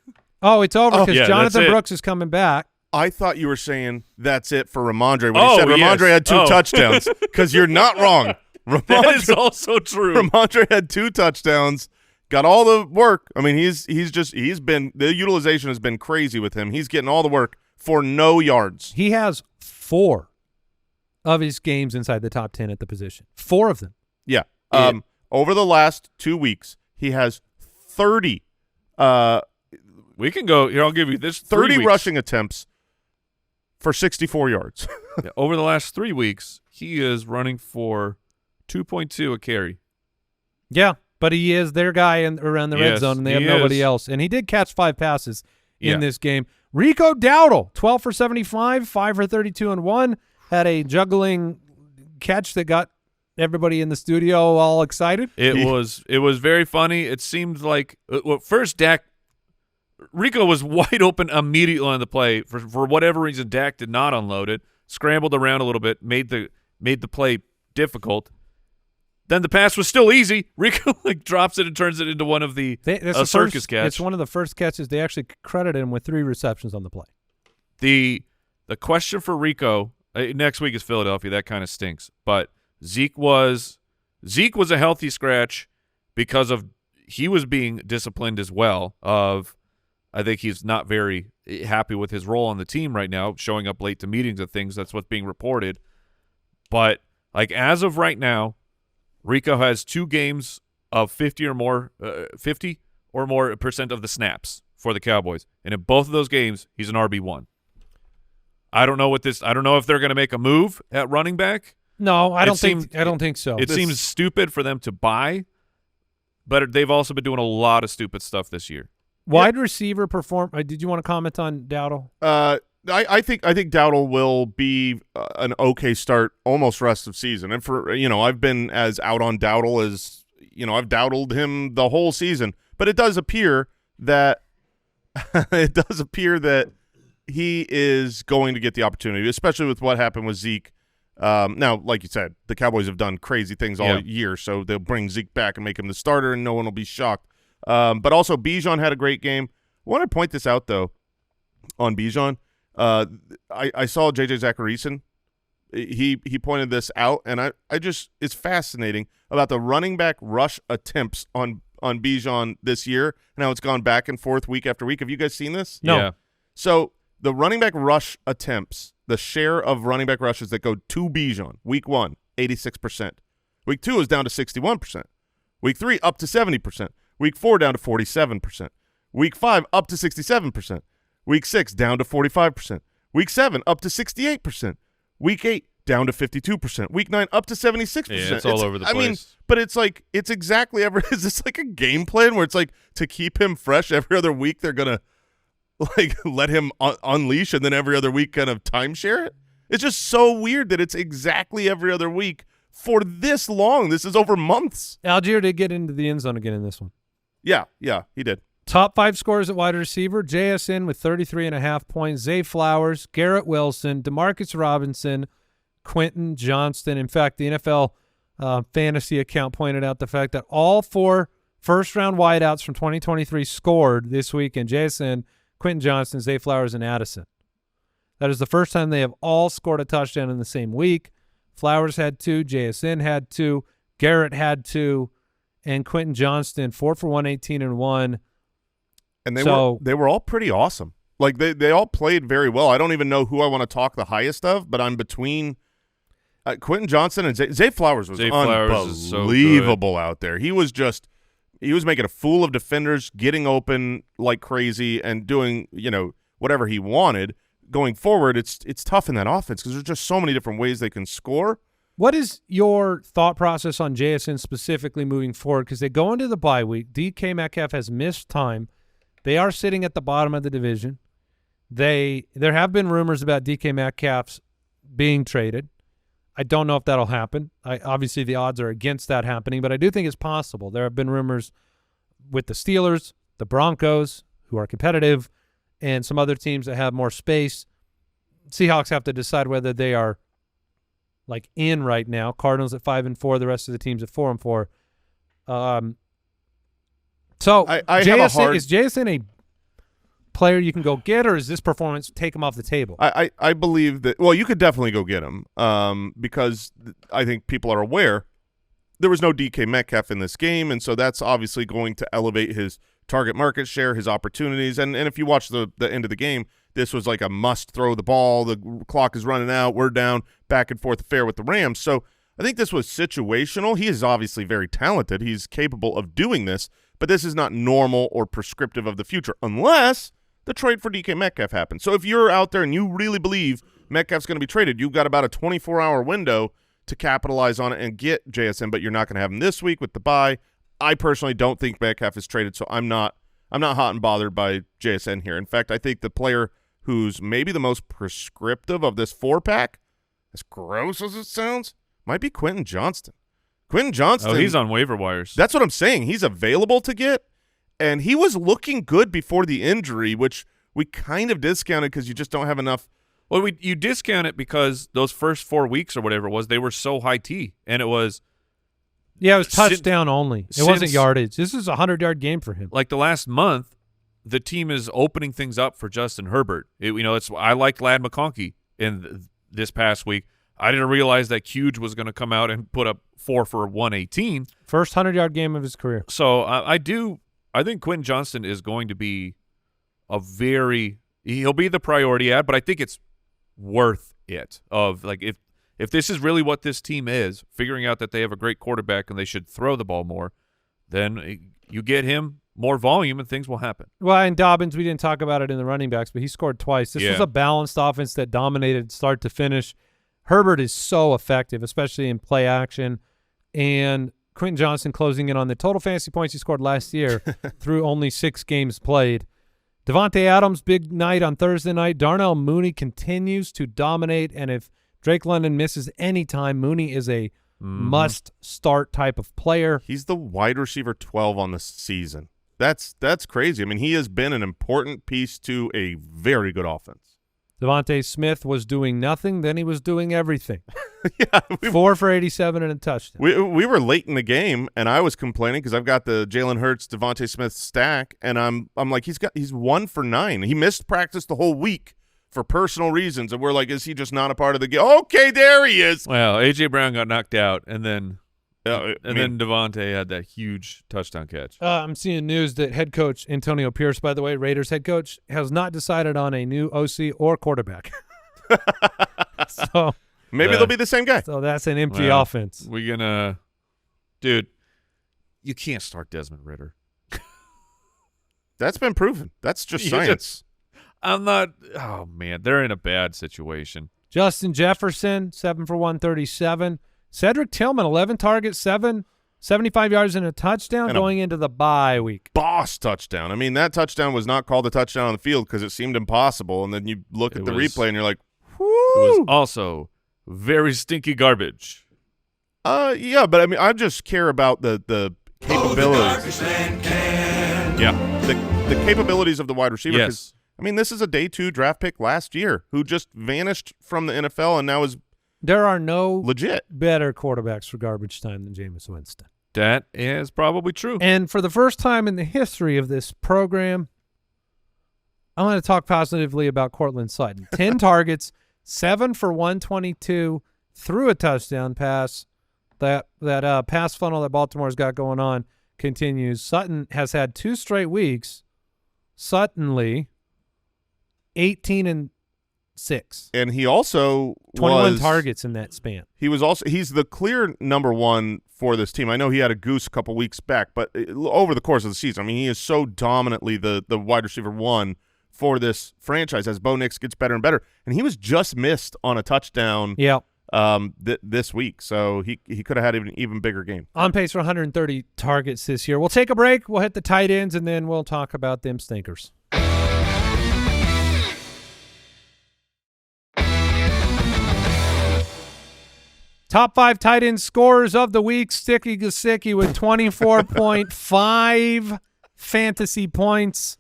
Oh, it's over because yeah, Jonathan that's it. Brooks is coming back. I thought you were saying that's it for Ramondre when Oh, you said Ramondre yes. had 2 Oh. touchdowns, because you're not wrong. That is also true. Ramondre had 2 touchdowns, got all the work. I mean, the utilization has been crazy with him. He's getting all the work for no yards. He has 4 of his games inside the top 10 at the position. 4 of them. Yeah. Over the last 2 weeks, he has 30 We can go here. I'll give you this: 30 weeks. rushing attempts for 64 yards. Yeah, over the last 3 weeks, he is running for 2.2 a carry. Yeah, but he is their guy around the red Yes, zone, and they have he nobody is. else. And he did catch 5 passes Yeah. in this game. Rico Dowdle, 12 for 75, 5 for 32 and 1. Had a juggling catch that got everybody in the studio all excited. It was very funny. It seemed like first Rico was wide open immediately on the play. For whatever reason, Dak did not unload it. Scrambled around a little bit, made the play difficult. Then the pass was still easy. Rico drops it and turns it into one of the circus catch. It's one of the first catches. They actually credited him with 3 receptions on the play. The question for Rico next week is Philadelphia. That kind of stinks. But Zeke was a healthy scratch because of he was being disciplined as well. I think he's not very happy with his role on the team right now, showing up late to meetings and things. That's what's being reported. But as of right now, Rico has 2 games of 50 or more percent of the snaps for the Cowboys, and in both of those games, he's an RB1. I don't know if they're going to make a move at running back. No, I don't think so. It seems stupid for them to buy, but they've also been doing a lot of stupid stuff this year. Wide receiver perform. Did you want to comment on Dowdle? I think Dowdle will be an okay start almost rest of season. And for I've been as out on Dowdle as I've dowdled him the whole season. But it does appear that he is going to get the opportunity, especially with what happened with Zeke. Now, like you said, the Cowboys have done crazy things all year, so they'll bring Zeke back and make him the starter, and no one will be shocked. But also, Bijan had a great game. I want to point this out, though, on Bijan. I saw J.J. Zacharyson. He pointed this out, and it's fascinating about the running back rush attempts on Bijan this year, and how it's gone back and forth week after week. Have you guys seen this? No. Yeah. So the running back rush attempts, the share of running back rushes that go to Bijan, week 1, 86%. Week 2 is down to 61%. Week 3, up to 70%. Week 4, down to 47%. Week 5, up to 67%. Week 6, down to 45%. Week 7, up to 68%. Week 8, down to 52%. Week 9, up to 76%. Yeah, it's all over the place. I mean, but it's exactly is this like a game plan where it's like to keep him fresh every other week they're going to let him unleash, and then every other week kind of timeshare it? It's just so weird that it's exactly every other week for this long. This is over months. Algier did get into the end zone again in this one. Yeah, he did. Top 5 scorers at wide receiver: JSN with 33.5 points, Zay Flowers, Garrett Wilson, Demarcus Robinson, Quentin Johnston. In fact, the NFL fantasy account pointed out the fact that all 4 first-round wideouts from 2023 scored this week in JSN, Quentin Johnston, Zay Flowers, and Addison. That is the first time they have all scored a touchdown in the same week. Flowers had 2, JSN had 2, Garrett had 2, and Quentin Johnston 4 for 118 and 1. And they were all pretty awesome. Like they all played very well. I don't even know who I want to talk the highest of, but I'm between Quentin Johnston and Zay Flowers was unbelievable out there. He was making a fool of defenders, getting open like crazy, and doing whatever he wanted. Going forward, it's tough in that offense because there's just so many different ways they can score. What is your thought process on JSN specifically moving forward? Because they go into the bye week. DK Metcalf has missed time. They are sitting at the bottom of the division. There have been rumors about DK Metcalf's being traded. I don't know if that'll happen. Obviously, the odds are against that happening, but I do think it's possible. There have been rumors with the Steelers, the Broncos, who are competitive, and some other teams that have more space. Seahawks have to decide whether they are like in right now. Cardinals at 5-4, the rest of the teams at 4-4. So I have a hard... is JSN a player you can go get, or is this performance take him off the table? I believe that, well, you could definitely go get him because I think people are aware there was no DK Metcalf in this game, and so that's obviously going to elevate his target market share, his opportunities, and if you watch the end of the game, this was like a must throw the ball, the clock is running out, we're down, back and forth affair with the Rams. So I think this was situational. He is obviously very talented. He's capable of doing this, but this is not normal or prescriptive of the future unless the trade for DK Metcalf happens. So if you're out there and you really believe Metcalf's going to be traded, you've got about a 24-hour window to capitalize on it and get JSN, but you're not going to have him this week with the bye. I personally don't think Metcalf is traded, so I'm not hot and bothered by JSN here. In fact, I think the player who's maybe the most prescriptive of this 4-pack, as gross as it sounds, might be Quentin Johnston. Quentin Johnston. Oh, he's on waiver wires. That's what I'm saying. He's available to get, and he was looking good before the injury, which we kind of discounted because you just don't have enough. Well, you discount it because those first 4 weeks or whatever it was, they were so high T, and it was. Yeah, it was touchdown only. It wasn't yardage. This is a 100-yard game for him. Like the last month, the team is opening things up for Justin Herbert. I liked Ladd McConkey in this past week. I didn't realize that Huge was going to come out and put up 4 for 118. First 100-yard game of his career. So I think Quentin Johnston is going to be he'll be the priority ad, but I think it's worth it. Of like if this is really what this team is, figuring out that they have a great quarterback and they should throw the ball more, then you get him more volume and things will happen. Well, and Dobbins, we didn't talk about it in the running backs, but he scored twice. This was a balanced offense that dominated start to finish. Herbert is so effective, especially in play action, and Quentin Johnston closing in on the total fantasy points he scored last year through only 6 games played. Devontae Adams, big night on Thursday night. Darnell Mooney continues to dominate, and if Drake London misses any time, Mooney is a must-start type of player. He's the wide receiver 12 on the season. That's crazy. I mean, he has been an important piece to a very good offense. Devontae Smith was doing nothing, then he was doing everything. Yeah, 4 for 87 and a touchdown. We were late in the game, and I was complaining because I've got the Jalen Hurts, Devontae Smith stack, and I'm like, he's 1 for 9. He missed practice the whole week for personal reasons, and we're like, is he just not a part of the game? Okay, there he is. Well, A.J. Brown got knocked out, and then then Devontae had that huge touchdown catch. I'm seeing news that head coach Antonio Pierce, by the way, Raiders head coach, has not decided on a new OC or quarterback. So maybe they'll be the same guy. So that's an empty offense. We're gonna, dude. You can't start Desmond Ridder. That's been proven. That's just science. I'm not. Oh man, they're in a bad situation. Justin Jefferson, 7 for 137. Cedric Tillman, 11 targets, 75 yards and a touchdown going into the bye week. Boss touchdown. I mean, that touchdown was not called a touchdown on the field because it seemed impossible. And then you look at the replay and you're like, whoo. It was also very stinky garbage. Yeah, but I mean, I just care about the capabilities. The capabilities of the wide receiver. Yes. I mean, this is a day 2 draft pick last year who just vanished from the NFL and now is there are no legit better quarterbacks for garbage time than Jameis Winston. That is probably true. And for the first time in the history of this program, I want to talk positively about Cortland Sutton. 10 targets, 7 for 122, threw a touchdown pass. That pass funnel that Baltimore's got going on continues. Sutton has had 2 straight weeks. Suttonly, 18-6. And he also 21 targets in that span. He's the clear number 1 for this team. I know he had a goose a couple weeks back, but over the course of the season, I mean, he is so dominantly the wide receiver 1 for this franchise as Bo Nix gets better and better. And he was just missed on a touchdown this week, so he could have had an even bigger game. On pace for 130 targets this year. We'll take a break. We'll hit the tight ends, and then we'll talk about them stinkers. Top 5 tight end scorers of the week. Sticky Gesicki with 24.5 fantasy points.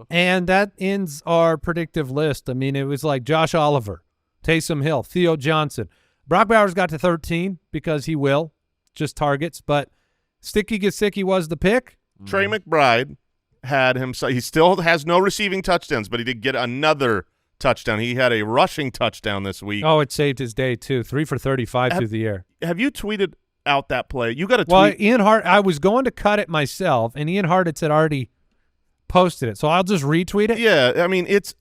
And that ends our predictive list. I mean, it was like Josh Oliver, Taysom Hill, Theo Johnson. Brock Bowers got to 13 because he will, just targets. But Sticky Gesicki was the pick. Trey McBride had him. He still has no receiving touchdowns, but he did get another touchdown. He had a rushing touchdown this week. Oh, it saved his day, too. 3 for 35 through the air. Have you tweeted out that play? You got to tweet. Well, Ian Hart, I was going to cut it myself, and Ian Hart had already posted it, so I'll just retweet it. Yeah, I mean, it's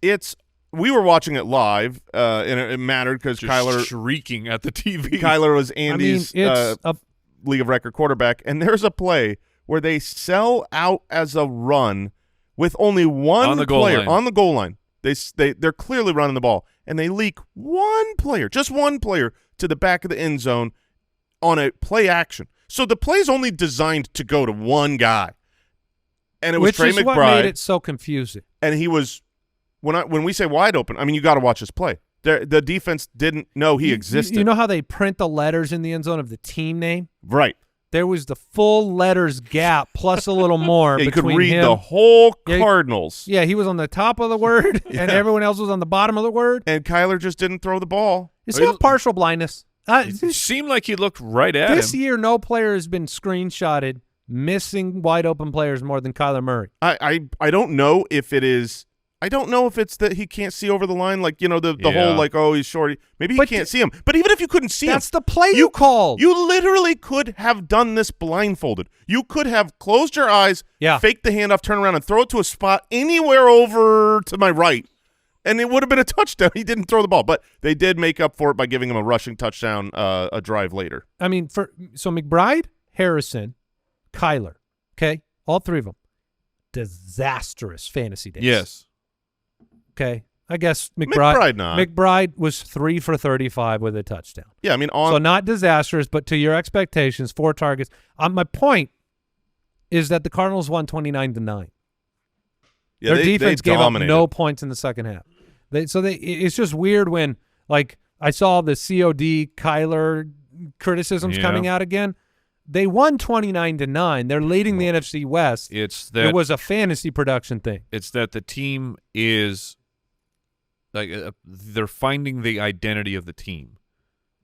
we were watching it live, and it mattered because Kyler shrieking at the TV. Kyler was Andy's league of record quarterback, and there's a play where they sell out as a run with only one player on the goal line. They're clearly running the ball, and they leak one player, just one player, to the back of the end zone on a play action. So the play's only designed to go to one guy, and it was Trey McBride. Which is what made it so confusing. And he was when we say wide open, I mean you got to watch this play. The defense didn't know he existed. You know how they print the letters in the end zone of the team name? Right. There was the full letters gap plus a little more yeah, between you could read him. the whole Cardinals. Yeah, he was on the top of the word, and everyone else was on the bottom of the word. And Kyler just didn't throw the ball. Is he have partial blindness? It seemed like he looked right at him. This year, no player has been screenshotted missing wide open players more than Kyler Murray. I don't know if it is. I don't know if it's that he can't see over the line, like, you know, the whole, like, oh, he's short. Maybe he can't see him. But even if you couldn't see him. That's the play you called. You literally could have done this blindfolded. You could have closed your eyes, faked the handoff, turn around, and throw it to a spot anywhere over to my right, and it would have been a touchdown. He didn't throw the ball. But they did make up for it by giving him a rushing touchdown a drive later. I mean, so McBride, Harrison, Kyler, okay, all three of them, disastrous fantasy days. Yes. Okay, I guess McBride was 3 for 35 with a touchdown. Yeah, I mean, so not disastrous, but to your expectations, 4 targets. My point is that the Cardinals won 29-9. Yeah, their defense gave up dominated. no points in the second half. It's just weird when, like, I saw the COD Kyler criticisms coming out again. They won 29-9. They're leading the NFC West. It's that it was a fantasy production thing. It's that the team is. Like they're finding the identity of the team,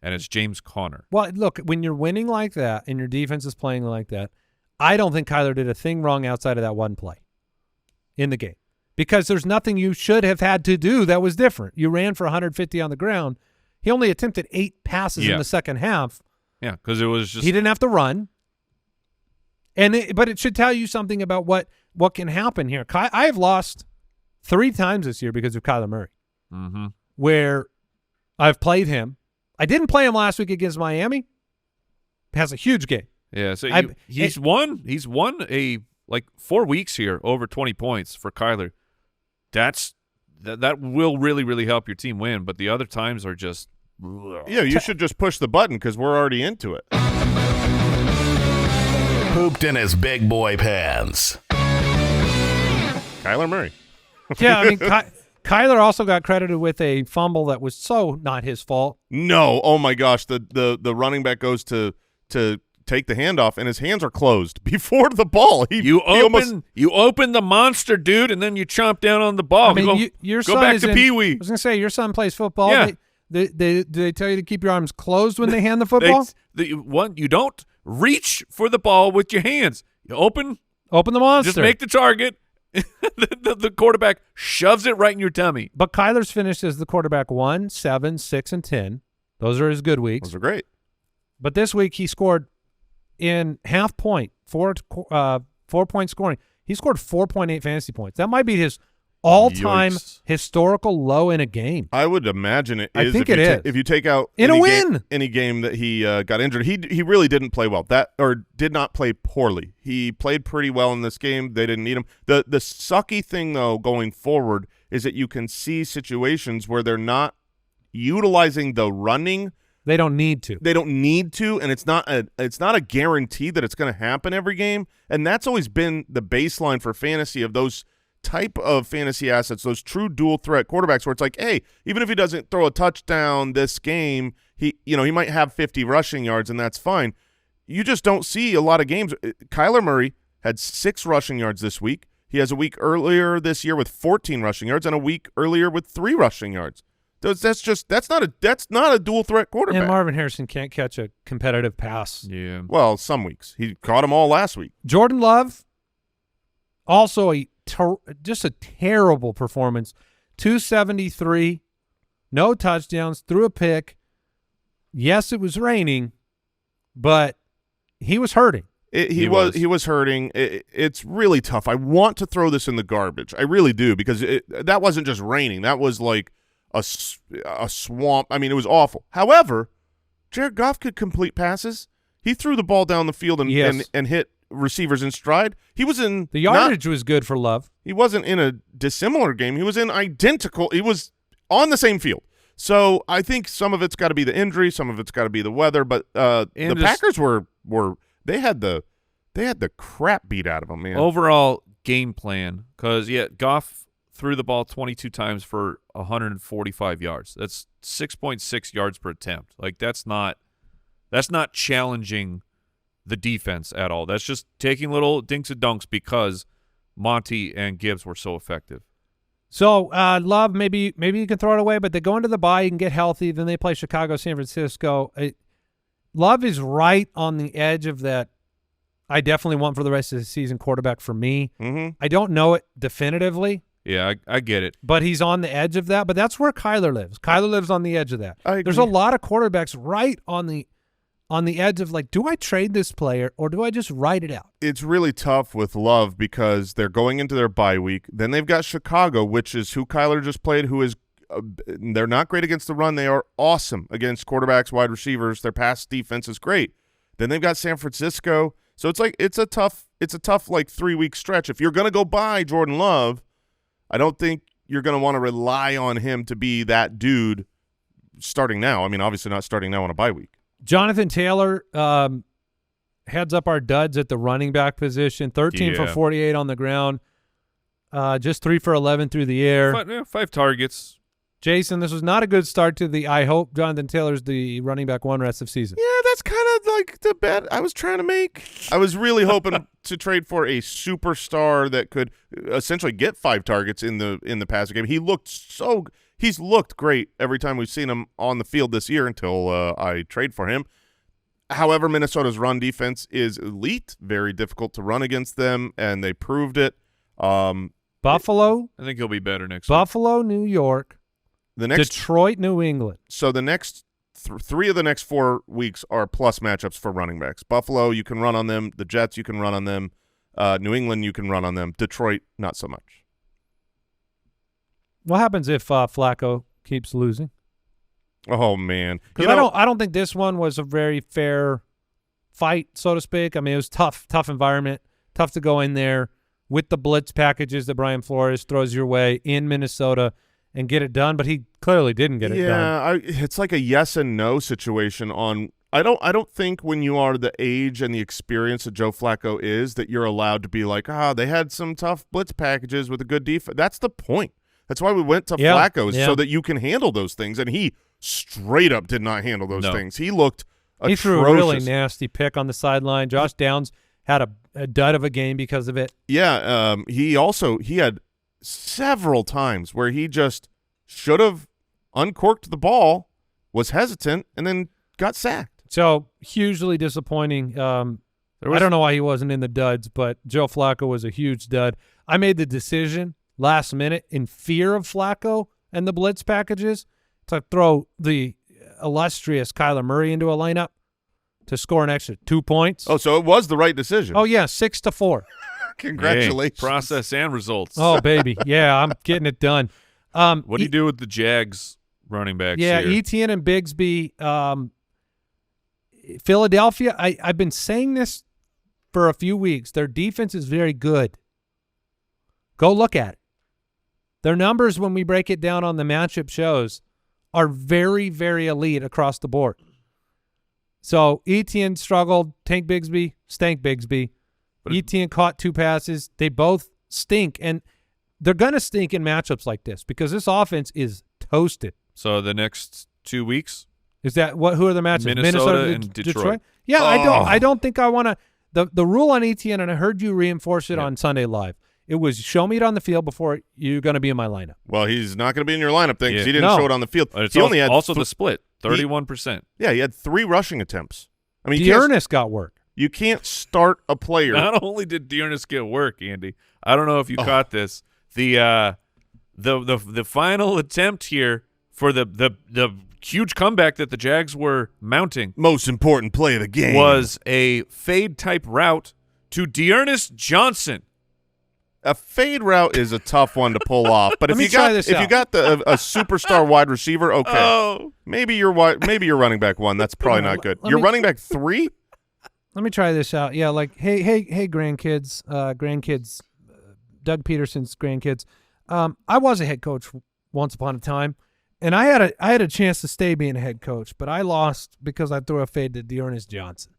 and it's James Conner. Well, look, when you're winning like that and your defense is playing like that, I don't think Kyler did a thing wrong outside of that one play in the game because there's nothing you should have had to do that was different. You ran for 150 on the ground. He only attempted 8 passes in the second half. Yeah, because it was just he didn't have to run. But it should tell you something about what can happen here. I have lost 3 times this year because of Kyler Murray. Mm-hmm. Where I've played him. I didn't play him last week against Miami. Has a huge game. Yeah, so he's won a 4 weeks here over 20 points for Kyler. That will really, really help your team win, but the other times are just yeah, you should just push the button because we're already into it. Pooped in his big boy pants. Kyler Murray. Yeah, I mean Kyler also got credited with a fumble that was so not his fault. No, oh my gosh, the running back goes to take the handoff and his hands are closed before the ball. You open the monster, dude, and then you chomp down on the ball. I mean, your go son back to Pee Wee. I was gonna say your son plays football. Yeah. Do they tell you to keep your arms closed when they hand the football? You don't reach for the ball with your hands. You open the monster. Just make the target. the quarterback shoves it right in your tummy. But Kyler's finished as the quarterback 1, 7, 6, and 10. Those are his good weeks. Those are great. But this week he scored in half point, 4-point scoring. He scored 4.8 fantasy points. That might be his all-time historical low in a game. I would imagine it is. I think it is. If you take out any game that he got injured, he really didn't play well. Did not play poorly. He played pretty well in this game. They didn't need him. The sucky thing though going forward is that you can see situations where they're not utilizing the running. They don't need to. And it's not a guarantee that it's going to happen every game. And that's always been the baseline for fantasy of those type of fantasy assets, those true dual threat quarterbacks where it's like, hey, even if he doesn't throw a touchdown this game, he might have 50 rushing yards and that's fine. You just don't see a lot of games. Kyler Murray had 6 rushing yards this week. He has a week earlier this year with 14 rushing yards and a week earlier with 3 rushing yards. That's not a dual threat quarterback. And Marvin Harrison can't catch a competitive pass. Yeah. Well, some weeks. He caught them all last week. Jordan Love, also just a terrible performance. 273, no touchdowns, threw a pick. Yes, it was raining, but he was hurting. He was hurting. It's really tough. I want to throw this in the garbage. I really do, because that wasn't just raining. That was like a swamp. I mean, it was awful. However, Jared Goff could complete passes. He threw the ball down the field and hit receivers in stride. He was in the yardage was good for Love. He wasn't in a dissimilar game. He was in identical. He was on the same field. So I think some of it's got to be the injury, some of it's got to be the weather. But the Packers were they had the crap beat out of them, man. Overall game plan, because Goff threw the ball 22 times for 145 yards. That's 6.6 yards per attempt. Like that's not challenging the defense at all. That's just taking little dinks and dunks because Monty and Gibbs were so effective. So Love, maybe you can throw it away, but they go into the bye, you can get healthy, then they play Chicago, San Francisco. Love is right on the edge of that. I definitely want for the rest of the season quarterback for me. Mm-hmm. I don't know it definitively. Yeah, I get it. But he's on the edge of that. But that's where Kyler lives. Kyler lives on the edge of that. There's a lot of quarterbacks right on the edge of like, do I trade this player or do I just write it out? It's really tough with Love because they're going into their bye week. Then they've got Chicago, which is who Kyler just played, who is they're not great against the run. They are awesome against quarterbacks, wide receivers. Their pass defense is great. Then they've got San Francisco. So it's a tough like 3-week stretch. If you're going to go buy Jordan Love, I don't think you're going to want to rely on him to be that dude starting now. I mean, obviously not starting now on a bye week. Jonathan Taylor heads up our duds at the running back position. 13 for 48 on the ground. Just 3 for 11 through the air. 5 targets. Jason, this was not a good start to the I hope Jonathan Taylor's the running back one rest of season. Yeah, that's kind of like the bet I was trying to make. I was really hoping to trade for a superstar that could essentially get 5 targets in the passing game. He's looked great every time we've seen him on the field this year until I trade for him. However, Minnesota's run defense is elite, very difficult to run against them, and they proved it. Buffalo. I think he'll be better next week. Buffalo, New York. Detroit, New England. So the next 3 of the next 4 weeks are plus matchups for running backs. Buffalo, you can run on them. The Jets, you can run on them. New England, you can run on them. Detroit, not so much. What happens if Flacco keeps losing? Oh man, because I don't think this one was a very fair fight, so to speak. I mean, it was tough environment, tough to go in there with the blitz packages that Brian Flores throws your way in Minnesota and get it done, but he clearly didn't get it done. Yeah, it's like a yes and no situation on I don't think when you are the age and the experience that Joe Flacco is that you're allowed to be like, they had some tough blitz packages with a good defense. That's the point. That's why we went to Flacco, so that you can handle those things, and he straight up did not handle those things. He looked atrocious. He threw a really nasty pick on the sideline. Josh Downs had a dud of a game because of it. Yeah, he had several times where he just should have uncorked the ball, was hesitant, and then got sacked. So hugely disappointing. I don't know why he wasn't in the duds, but Joe Flacco was a huge dud. I made the decision last minute in fear of Flacco and the blitz packages to throw the illustrious Kyler Murray into a lineup to score an extra 2 points. Oh, so it was the right decision. Oh, yeah, 6-4. Congratulations. Hey, process and results. Oh, baby. Yeah, I'm getting it done. What do you do with the Jags running backs here? Etienne and Bigsby. Philadelphia, I've been saying this for a few weeks. Their defense is very good. Go look at it. Their numbers, when we break it down on the matchup shows, are very, very elite across the board. So Etienne struggled. Stank Bigsby. But Etienne caught 2 passes. They both stink. And they're going to stink in matchups like this because this offense is toasted. So the next 2 weeks, Is that what? Who are the matchups? Minnesota and Detroit. Yeah, I don't think I want to. The rule on ETN, and I heard you reinforce it on Sunday Live. It was show me it on the field before you're going to be in my lineup. Well, he's not going to be in your lineup then because Yeah. he didn't show it on the field. It's He only had also the split, 31%. Yeah, he had 3 rushing attempts. I mean, Dearness got work. you can't start a player. Not only did Dearness get work, Andy, I don't know if you caught this. The final attempt here for the huge comeback that the Jags were mounting Most important play of the game was a fade type route to Dearness Johnson. a fade route is a tough one to pull off. But Let if me you try got this if out. you got a superstar wide receiver, okay, Oh, maybe you're running back 1. That's probably not good. Let You're me- running back 3. Let me try this out. Yeah, like hey, grandkids, Doug Peterson's grandkids. I was a head coach once upon a time, and I had a chance to stay being a head coach, but I lost because I threw a fade to Dearness Johnson.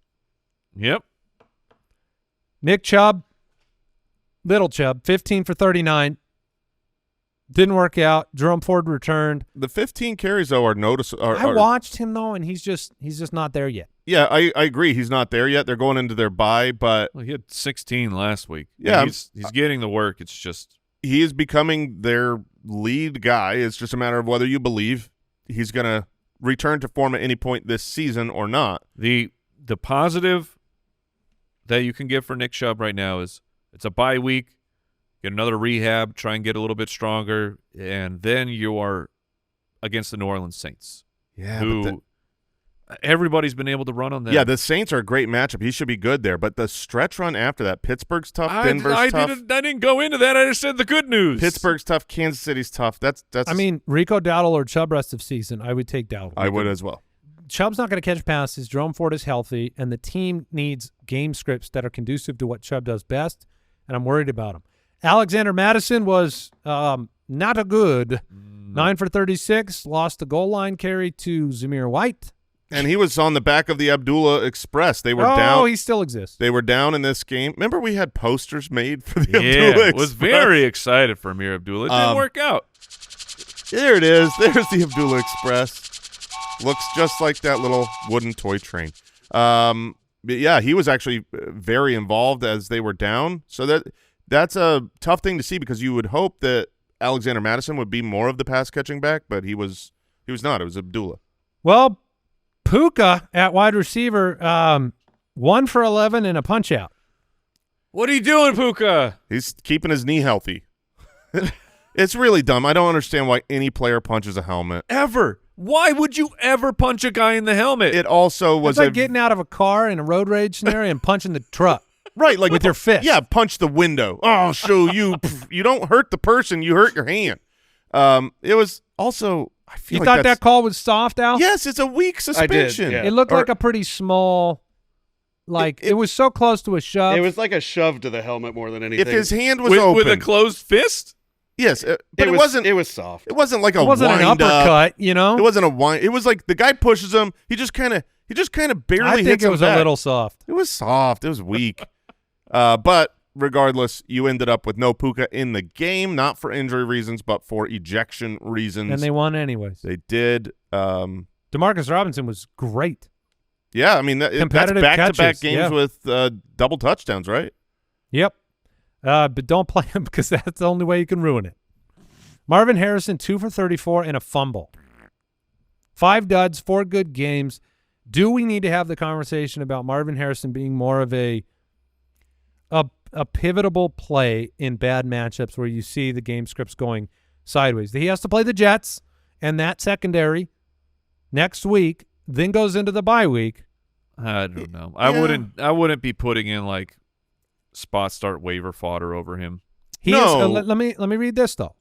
yep. Nick Chubb, Little Chubb, 15 for 39. Didn't work out. Jerome Ford returned. The 15 carries though are noticeable. I watched him though, and he's just not there yet. Yeah, I agree. He's not there yet. They're going into their bye, but Well, he had 16 last week. Yeah, he's getting the work. It's just he is becoming their lead guy. It's just a matter of whether you believe he's going to return to form at any point this season or not. the positive that you can get for Nick Chubb right now is it's a bye week, get another rehab, try and get a little bit stronger, and then you are against the New Orleans Saints, Yeah, who everybody's been able to run on them. yeah, the Saints are a great matchup. He should be good there. But the stretch run after that, Pittsburgh's tough, Denver's tough. I didn't go into that. I just said the good news. Pittsburgh's tough, Kansas City's tough. That's. I mean, Rico Dowdle or Chubb rest of season, I would take Dowdle. I would as well. Chubb's not going to catch passes. Jerome Ford is healthy, and the team needs game scripts that are conducive to what Chubb does best, and I'm worried about him. Alexander Madison was not a good 9 for 36, lost the goal line carry to Zamir White. And he was on the back of the Abdullah Express. They were down. Oh, he still exists. They were down in this game. Remember, we had posters made for the Yeah, Abdullah Express. was very excited for Amir Abdullah. It didn't work out. There it is. There's the Abdullah Express. Looks just like that little wooden toy train. But yeah, he was actually very involved as they were down. So that's a tough thing to see because you would hope that Alexander Madison would be more of the pass catching back, but he was not. It was Abdullah. Well, Puka at wide receiver, 1 for 11 and a punch out. What are you doing, Puka? He's keeping his knee healthy. It's really dumb. I don't understand why any player punches a helmet. Ever. Why would you ever punch a guy in the helmet? It also was It's like getting out of a car in a road rage scenario and punching the truck. right, like with your fist. Yeah, punch the window. Oh, show you. You don't hurt the person, you hurt your hand. It was also. I feel You like thought that's- that call was soft, Al? Yes, it's a weak suspension. yeah. It looked like a pretty small, it was so close to a shove. It was like a shove to the helmet more than anything. If his hand was with, open, with a closed fist? yes, but it wasn't. It was soft. It wasn't like a it wasn't an wind up. uppercut, you know? It wasn't a wind. It was like the guy pushes him. He just kind of barely I think hits it him was back. a little soft. It was soft. It was weak. But regardless, you ended up with no Puka in the game, not for injury reasons, but for ejection reasons. And they won anyways. They did. DeMarcus Robinson was great. Yeah, I mean that's Competitive back-to-back catches, games yeah. with double touchdowns, right? Yep. But don't play him because that's the only way you can ruin it. Marvin Harrison, 2 for 34 and a fumble. 5 duds, 4 good games. Do we need to have the conversation about Marvin Harrison being more of a pivotal play in bad matchups where you see the game scripts going sideways? He has to play the Jets and that secondary next week, then goes into the bye week. I don't know. Yeah. I wouldn't be putting in like spot start waiver fodder over him. He No. is, let me read this though.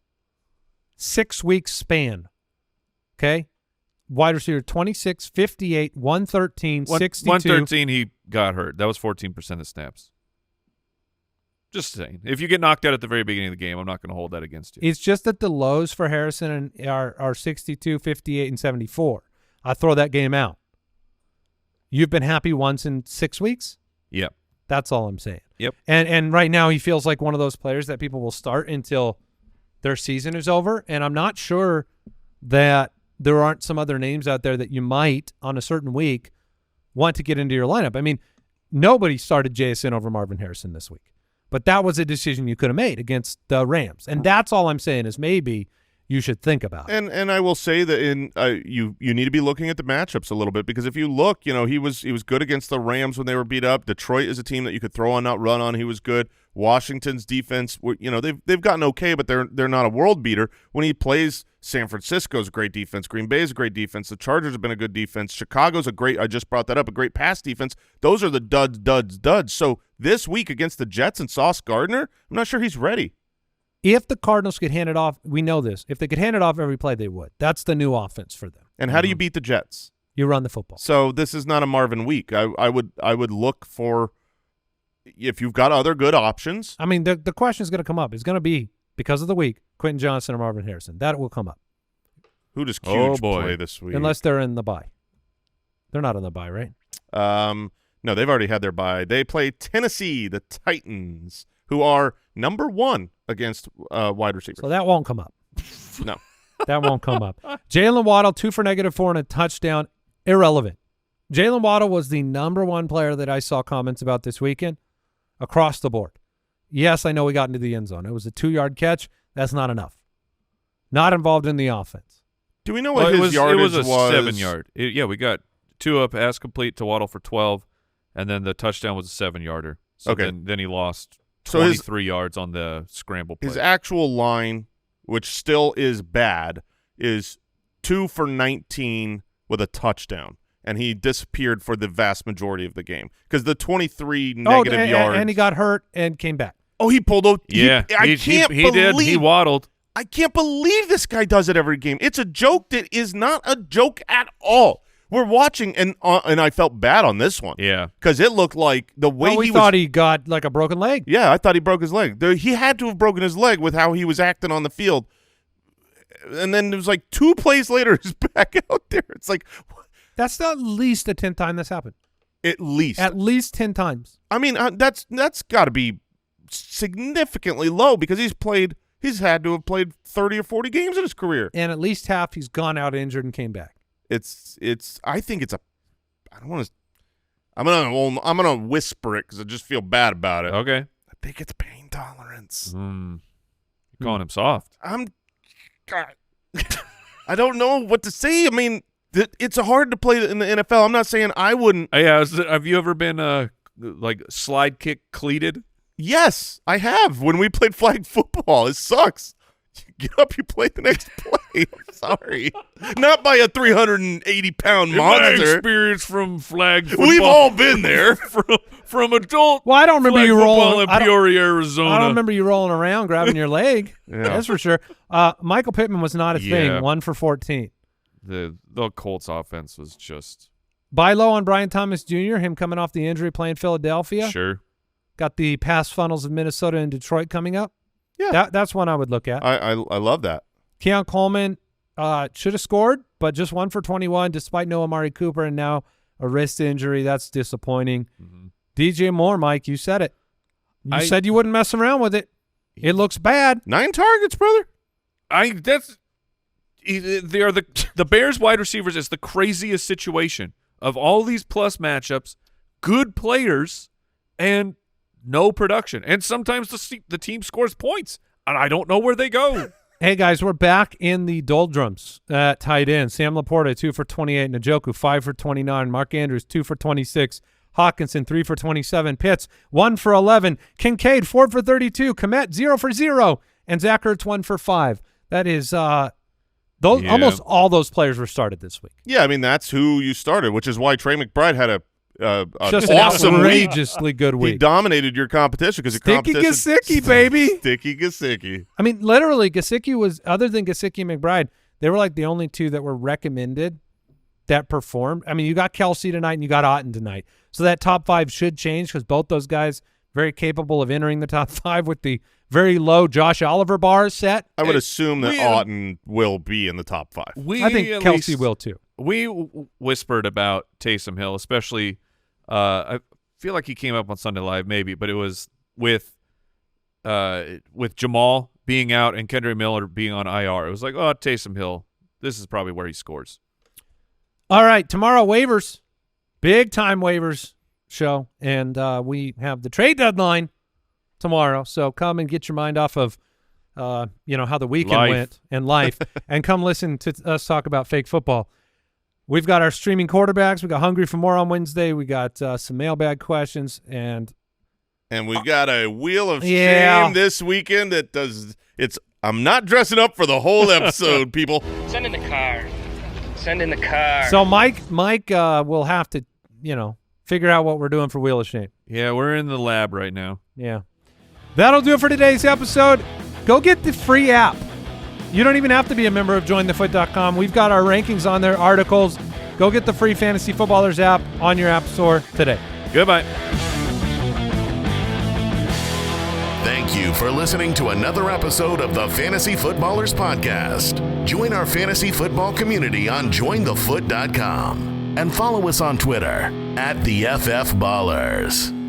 6 weeks span. Okay? Wide receiver 26, 58, 113, 62. 113 he got hurt. That was 14% of snaps. Just saying. If you get knocked out at the very beginning of the game, I'm not going to hold that against you. It's just that the lows for Harrison are 62, 58, and 74. I throw that game out. You've been happy once in 6 weeks? Yep. That's all I'm saying. Yep. And right now he feels like one of those players that people will start until their season is over, and I'm not sure that there aren't some other names out there that you might, on a certain week, want to get into your lineup. I mean, nobody started JSN over Marvin Harrison this week, but that was a decision you could have made against the Rams, and that's all I'm saying is maybe you should think about it. And I will say that you need to be looking at the matchups a little bit, because if you look, he was good against the Rams when they were beat up. Detroit is a team that you could throw on, not run on. He was good. Washington's defense, they've gotten okay, but they're not a world beater. When he plays San Francisco's a great defense. Green Bay's a great defense. The Chargers have been a good defense. Chicago's a great, I just brought that up, a great pass defense. Those are the duds. So this week against the Jets and Sauce Gardner, I'm not sure he's ready. If the Cardinals could hand it off, we know this. If they could hand it off every play, they would. That's the new offense for them. And how do you beat the Jets? You run the football. So this is not a Marvin week. I would look for, if you've got other good options. I mean, the question is going to come up. It's going to be, because of the week, Quentin Johnson or Marvin Harrison. That will come up. Who does Huge play this week? Unless they're in the bye. They're not in the bye, right? No, they've already had their bye. They play Tennessee, the Titans, who are number 1 against wide receivers. So that won't come up. No. That won't come up. Jalen Waddle, 2 for -4 and a touchdown. Irrelevant. Jalen Waddle was the number 1 player that I saw comments about this weekend across the board. Yes, I know we got into the end zone. It was a 2-yard catch. That's not enough. Not involved in the offense. Do we know what his yardage was? It was a 7-yard. Yeah, we got 2 up, pass complete to Waddle for 12, and then the touchdown was a 7-yarder. So okay. Then he lost 23 yards on the scramble play. His actual line, which still is bad, is 2 for 19 with a touchdown, and he disappeared for the vast majority of the game because the 23 negative yards. And he got hurt and came back. Oh, he pulled out. Yeah, he did. He waddled. I can't believe this guy does it every game. It's a joke that is not a joke at all. We're watching, and I felt bad on this one. Yeah. Because it looked like the way we he thought he got like a broken leg. Yeah, I thought he broke his leg. He had to have broken his leg with how he was acting on the field. And then it was like 2 plays later, he's back out there. It's like, that's at least the 10th time that's happened. At least. At least 10 times. I mean, that's got to be significantly low because he's had to have played 30 or 40 games in his career. And at least half he's gone out injured and came back. I think it's I don't want to. I'm gonna whisper it because I just feel bad about it. Okay. I think it's pain tolerance. You're calling him soft. God, I don't know what to say. I mean, it's hard to play in the NFL. I'm not saying I wouldn't. Yeah. Have you ever been like slide kick cleated? Yes, I have. When we played flag football, it sucks. You get up, you play the next play. I'm sorry. Not by a 380-pound monster. My experience from flag football. We've all been there. from adult. Well, I don't remember you rolling in Peoria, Arizona. I don't remember you rolling around grabbing your leg. Yeah. That's for sure. Michael Pittman was not a thing. 1 for 14. The Colts offense was just. Buy low on Brian Thomas Jr., him coming off the injury playing Philadelphia. Sure. Got the pass funnels of Minnesota and Detroit coming up. Yeah. That's one I would look at. I love that. Keon Coleman should have scored, but just 1 for 21 despite no Amari Cooper and now a wrist injury. That's disappointing. Mm-hmm. DJ Moore, Mike, you said it. You said you wouldn't mess around with it. It looks bad. 9 targets, brother. They are the Bears wide receivers is the craziest situation of all these plus matchups, good players, and no production. And sometimes the team scores points, and I don't know where they go. Hey, guys, we're back in the doldrums at tight end. Sam Laporta, 2 for 28. Njoku, 5 for 29. Mark Andrews, 2 for 26. Hawkinson, 3 for 27. Pitts, 1 for 11. Kincaid, 4 for 32. Kmet, 0 for 0. And Zach Ertz, 1 for 5. That is almost all those players were started this week. Yeah, I mean, that's who you started, which is why Trey McBride had just awesome an outrageously good week. He dominated your competition because your Sticky competition. Gesicki, baby. Sticky Gesicki. I mean, literally, Gesicki was, other than Gesicki and McBride, they were like the only 2 that were recommended that performed. I mean, you got Kelsey tonight and you got Otten tonight. So that top 5 should change because both those guys very capable of entering the top 5 with the very low Josh Oliver bar set. I would assume that Otten will be in the top 5. I think Kelsey will too. We whispered about Taysom Hill, especially I feel like he came up on Sunday Live maybe, but it was with Jamal being out and Kendrick Miller being on IR. It was like, oh, Taysom Hill, this is probably where he scores. All right, tomorrow waivers, big time waivers show, and we have the trade deadline tomorrow. So come and get your mind off of, how the weekend went and life, and come listen to us talk about fake football. We've got our streaming quarterbacks. We got Hungry for More on Wednesday. We got some mailbag questions, and we got a Wheel of Shame this weekend that does it's. I'm not dressing up for the whole episode, people. Send in the car. Send in the car. So Mike will have to, figure out what we're doing for Wheel of Shame. Yeah, we're in the lab right now. Yeah. That'll do it for today's episode. Go get the free app. You don't even have to be a member of jointhefoot.com. We've got our rankings on there, articles. Go get the free Fantasy Footballers app on your app store today. Goodbye. Thank you for listening to another episode of the Fantasy Footballers Podcast. Join our fantasy football community on jointhefoot.com and follow us on Twitter @TheFFBallers.